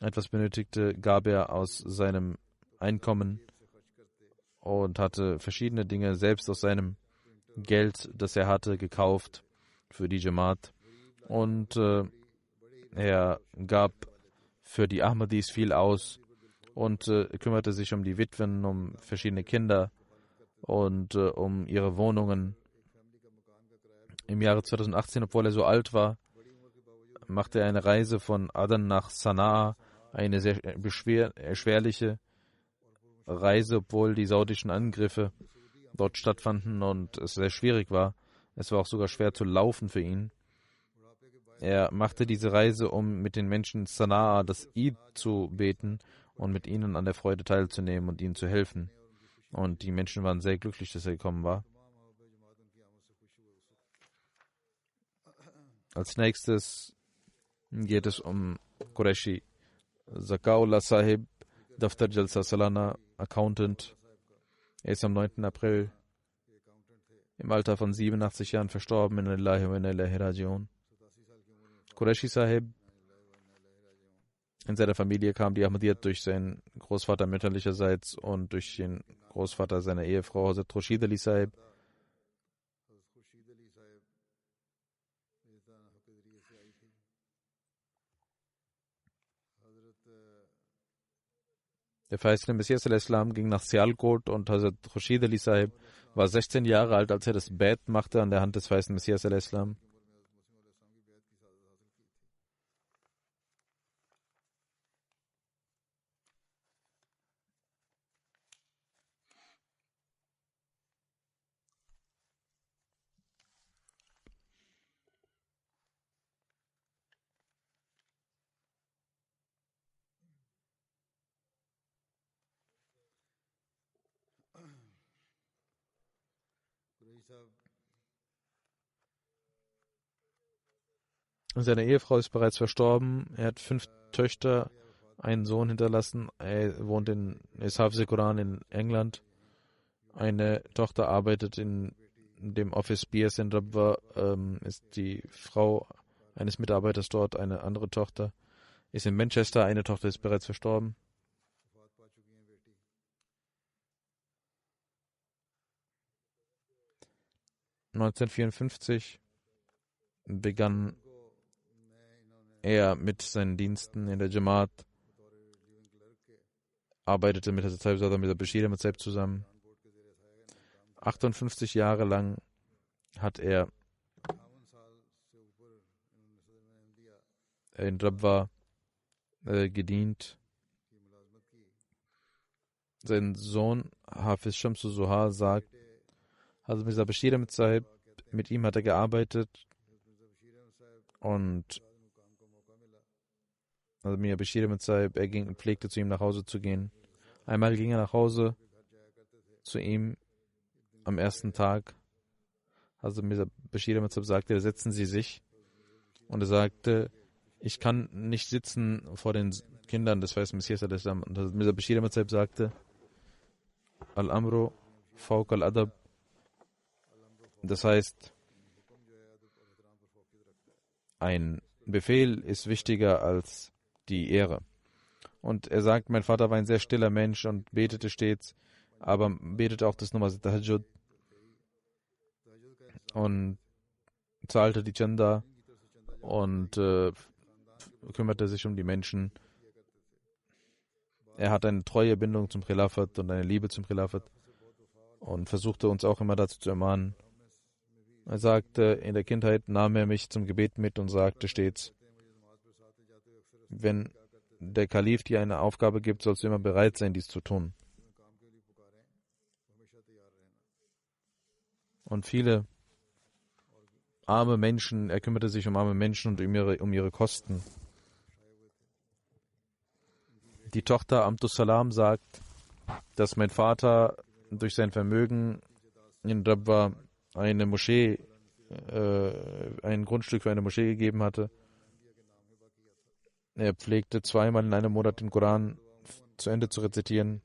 etwas benötigte, gab er aus seinem Einkommen und hatte verschiedene Dinge selbst aus seinem Geld, das er hatte, gekauft für die Jamaat. Und er gab für die Ahmadis viel aus und kümmerte sich um die Witwen, um verschiedene Kinder und um ihre Wohnungen. Im Jahre 2018, obwohl er so alt war, machte er eine Reise von Aden nach Sanaa, eine sehr erschwerliche Reise, obwohl die saudischen Angriffe dort stattfanden und es sehr schwierig war. Es war auch sogar schwer zu laufen für ihn. Er machte diese Reise, um mit den Menschen in Sanaa das Eid zu beten und mit ihnen an der Freude teilzunehmen und ihnen zu helfen. Und die Menschen waren sehr glücklich, dass er gekommen war. Als nächstes geht es um Qureshi Zakaullah Sahib, Daftar Jalsa Salana, Accountant. Er ist am 9. April im Alter von 87 Jahren verstorben. Inna lillahi wa inna ilaihi raji'un. Qureshi Sahib, in seiner Familie kam die Ahmadiyyat durch seinen Großvater mütterlicherseits und durch den Großvater seiner Ehefrau, Hazrat Khurshid Ali Sahib. Der verheißene Messias al-Islam ging nach Sialkot und Hazrat Khurshid Ali Sahib war 16 Jahre alt, als er das Bait machte an der Hand des verheißenen Messias al-Islam. Seine Ehefrau ist bereits verstorben. Er hat 5 Töchter, einen Sohn hinterlassen. Er wohnt ist Hafiz Quran in England. Eine Tochter arbeitet in dem Office BS in Rabwa, ist die Frau eines Mitarbeiters dort. Eine andere Tochter ist in Manchester. Eine Tochter ist bereits verstorben. (1954) begann er mit seinen Diensten in der Jamaat, arbeitete mit Hazrat Sahib Zada mit Bashir Ahmad Sahib zusammen. 58 Jahre lang hat er in Rabwa gedient. Sein Sohn Hafiz Shamsu Zuhar sagt, Hazrat Mirza Bashir Ahmad Sahib, mit ihm hat er gearbeitet und also Mir Bashir Ahmad Sahib, pflegte zu ihm nach Hause zu gehen. Einmal ging er nach Hause zu ihm am ersten Tag. Also Mirza Bashir Ahmad Sahib sagte, setzen Sie sich. Und er sagte, ich kann nicht sitzen vor den Kindern des weißen Messias. Und Mirza Bashir Ahmad Sahib sagte, Al-Amru Fawq al-Adab. Das heißt, ein Befehl ist wichtiger als die Ehre. Und er sagt, mein Vater war ein sehr stiller Mensch und betete stets, aber betete auch das Namaz Tahajjud und zahlte die Chanda und kümmerte sich um die Menschen. Er hat eine treue Bindung zum Khilafat und eine Liebe zum Khilafat und versuchte uns auch immer dazu zu ermahnen. Er sagte, in der Kindheit nahm er mich zum Gebet mit und sagte stets, wenn der Kalif dir eine Aufgabe gibt, sollst du immer bereit sein, dies zu tun. Und viele arme Menschen, er kümmerte sich um arme Menschen und um ihre Kosten. Die Tochter Amtus Salam sagt, dass mein Vater durch sein Vermögen in Rabwa eine Moschee, ein Grundstück für eine Moschee gegeben hatte. Er pflegte zweimal in einem Monat den Koran zu Ende zu rezitieren.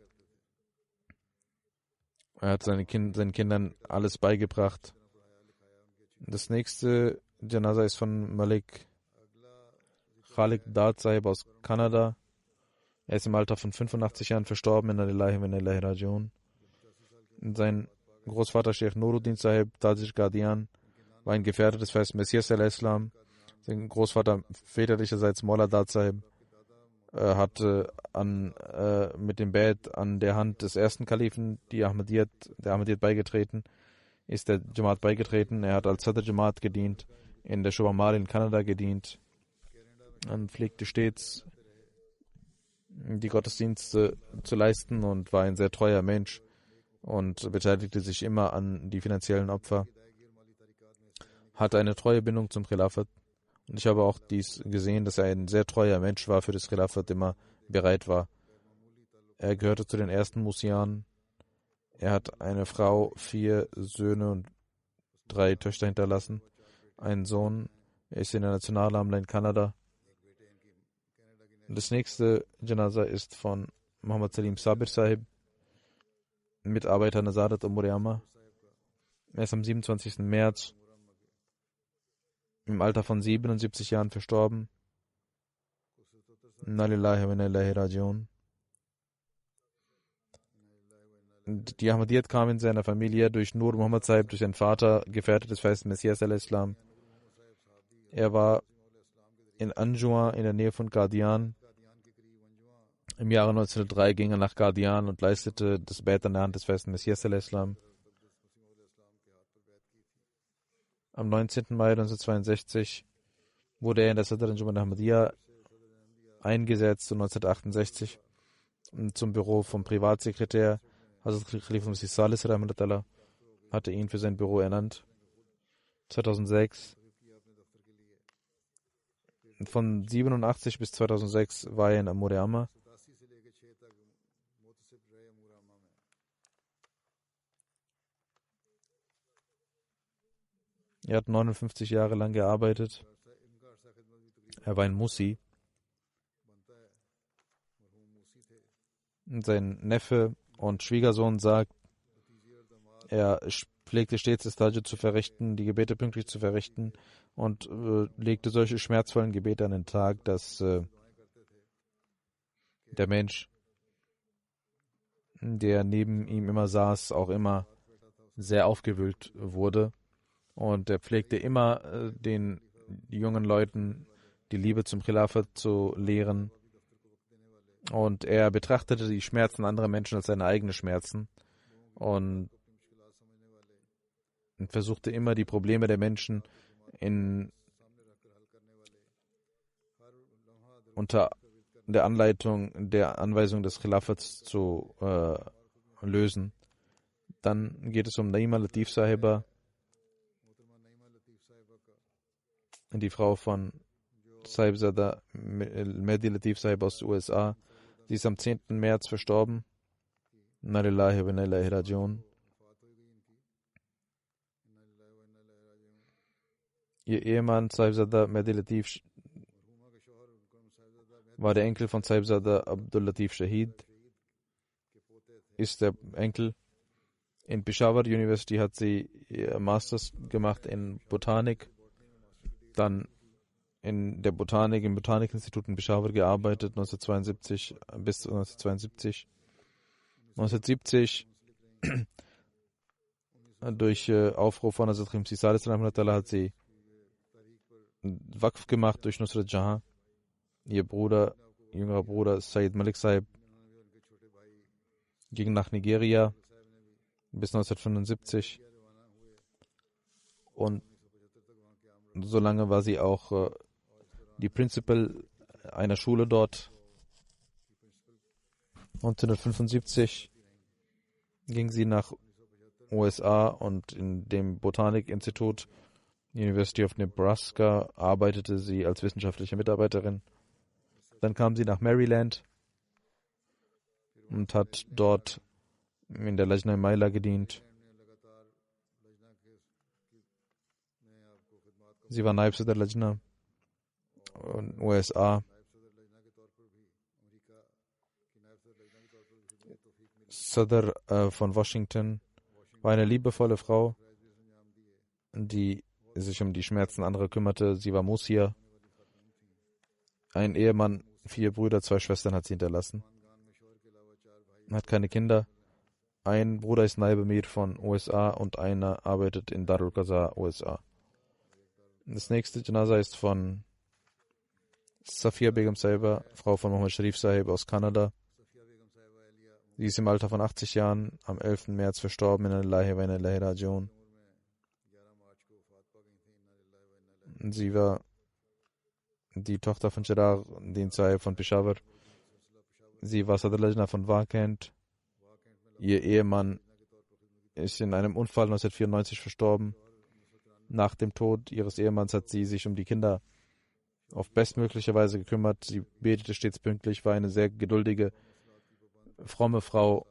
Er hat seinen Kindern alles beigebracht. Das nächste Janaza ist von Malik Khalik Dad Sahib aus Kanada. Er ist im Alter von 85 Jahren verstorben. Inna lillahi wa inna ilaihi raji'un. Sein Großvater Sheikh Nuruddin Sahib Tajir Qadian war ein Gefährte des Weißen Messias al-Islam. Sein Großvater väterlicherseits Maula Dad Sahib hatte mit dem Bait an der Hand des ersten Kalifen, der Ahmadiyyat beigetreten, ist der Jamaat beigetreten. Er hat als Sadr Jamaat gedient, in der Shubha in Kanada gedient und pflegte stets die Gottesdienste zu leisten und war ein sehr treuer Mensch und beteiligte sich immer an die finanziellen Opfer, hatte eine treue Bindung zum Khilafat. Und ich habe auch dies gesehen, dass er ein sehr treuer Mensch war, für das Khilafat immer bereit war. Er gehörte zu den ersten Musianen. Er hat eine Frau, 4 Söhne und 3 Töchter hinterlassen. Ein Sohn ist in der Nationalamla in Kanada. Das nächste Janaza ist von Muhammad Salim Sabir Sahib, Mitarbeiter Nazarat Umuriama. Er ist am 27. März im Alter von 77 Jahren verstorben. Inna lillahi wa inna ilaihi raji'un. Die Ahmadiyyat kam in seiner Familie durch Nur Muhammad Sahib, durch seinen Vater, Gefährte des Weißen Messias al-Islam. Er war in Anjouan in der Nähe von Qadian. Im Jahre 1903 ging er nach Qadian und leistete das Bait an der Hand des Weißen Messias al-Islam. Am 19. Mai 1962 wurde er in der Sadr Anjuman Ahmadiyya eingesetzt und 1968 zum Büro vom Privatsekretär Hazrat Khalifa Masih Salis Rahmatullah hatte ihn für sein Büro ernannt. 2006. Von 87 bis 2006 war er in Amuriama. Er hat 59 Jahre lang gearbeitet. Er war ein Musi. Sein Neffe und Schwiegersohn sagt, er pflegte stets das Tahajjud zu verrichten, die Gebete pünktlich zu verrichten und legte solche schmerzvollen Gebete an den Tag, dass der Mensch, der neben ihm immer saß, auch immer sehr aufgewühlt wurde. Und er pflegte immer den jungen Leuten die Liebe zum Khilafat zu lehren. Und er betrachtete die Schmerzen anderer Menschen als seine eigenen Schmerzen und versuchte immer die Probleme der Menschen unter der Anleitung der Anweisung des Khilafats zu lösen. Dann geht es um Naima Latif Sahiba, die Frau von Sahibzada Mehdi Latif Sahib aus den USA. Sie ist am 10. März verstorben. Inna lillahi wa inna ilaihi rajiun. Ihr Ehemann Saibzada Mehdi Latif war der Enkel von Saibzada Abdul Latif Shahid, ist der Enkel. In Peshawar University hat sie ihr Masters gemacht in Botanik, dann in der Botanik, im Botanikinstitut in Peshawar gearbeitet, 1972 bis 1972. 1970 durch Aufruf von Hazrat Khamsi Salih hat sie Waqf gemacht durch Nusrat Jahan. Ihr jüngerer Bruder Said Malik Sahib ging nach Nigeria bis 1975 und so lange war sie auch die Principal einer Schule dort. 1975 ging sie nach USA und in dem Botanikinstitut University of Nebraska arbeitete sie als wissenschaftliche Mitarbeiterin. Dann kam sie nach Maryland und hat dort in der Lajna Maila gedient. Sie war Naib Sadr Lajna in den USA. Sadr von Washington war eine liebevolle Frau, die sich um die Schmerzen anderer kümmerte. Sie war Musia. Ein Ehemann, 4 Brüder, 2 Schwestern hat sie hinterlassen. Hat keine Kinder. Ein Bruder ist Naib Amir von USA und einer arbeitet in Darul Qaza, USA. Das nächste Janaza ist von Safia Begum Saiba, Frau von Muhammad Sharif Sahib aus Kanada. Sie ist im Alter von 80 Jahren am 11. März verstorben in Allahi wa inna ilaihi rajiun. Sie war die Tochter von Chirag Din Sahib von Peshawar. Sie war Sadr Lajna von Wakent. Ihr Ehemann ist in einem Unfall 1994 verstorben. Nach dem Tod ihres Ehemanns hat sie sich um die Kinder auf bestmögliche Weise gekümmert. Sie betete stets pünktlich, war eine sehr geduldige, fromme Frau,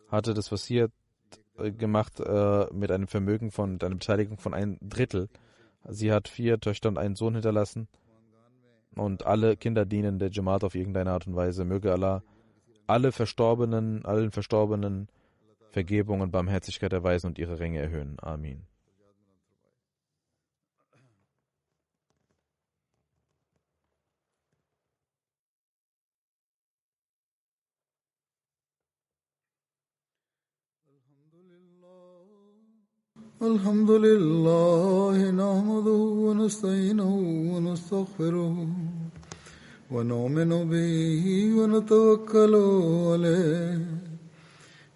hatte das Wasiat gemacht mit einem Vermögen mit einer Beteiligung von 1/3. Sie hat 4 Töchter und einen Sohn hinterlassen und alle Kinder dienen der Jamaat auf irgendeine Art und Weise. Möge Allah allen Verstorbenen Vergebung und Barmherzigkeit erweisen und ihre Ränge erhöhen. Amin. الحمد لله نحمده ونستعينه ونستغفره ونؤمن به ونتوكل عليه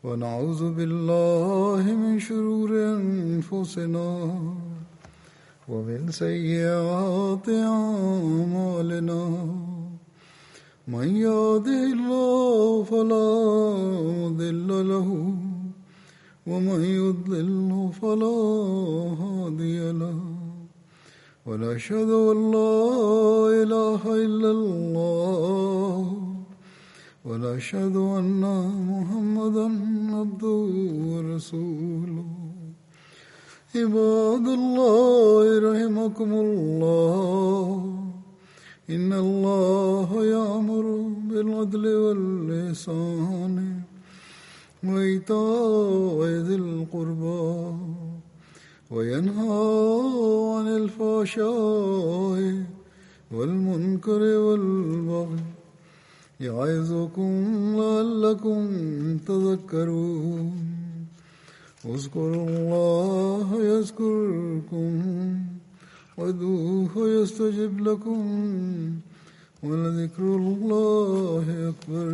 ونعوذ بالله من شرور أنفسنا ومن سيئات أعمالنا من يهده الله فلا مضل له ومن يضلل فلا هادي له ونشهد أن لا إله إلا الله ونشهد أن محمدا عبده ورسوله عباد الله رحمكم الله إن الله يأمر بالعدل والإحسان وإيتاء ذي القربى وينهى عن الفحشاء والمنكر والبغي يعظكم لعلكم تذكرون اذكروا الله يذكركم وادعوه يستجب لكم ولذكر الله أكبر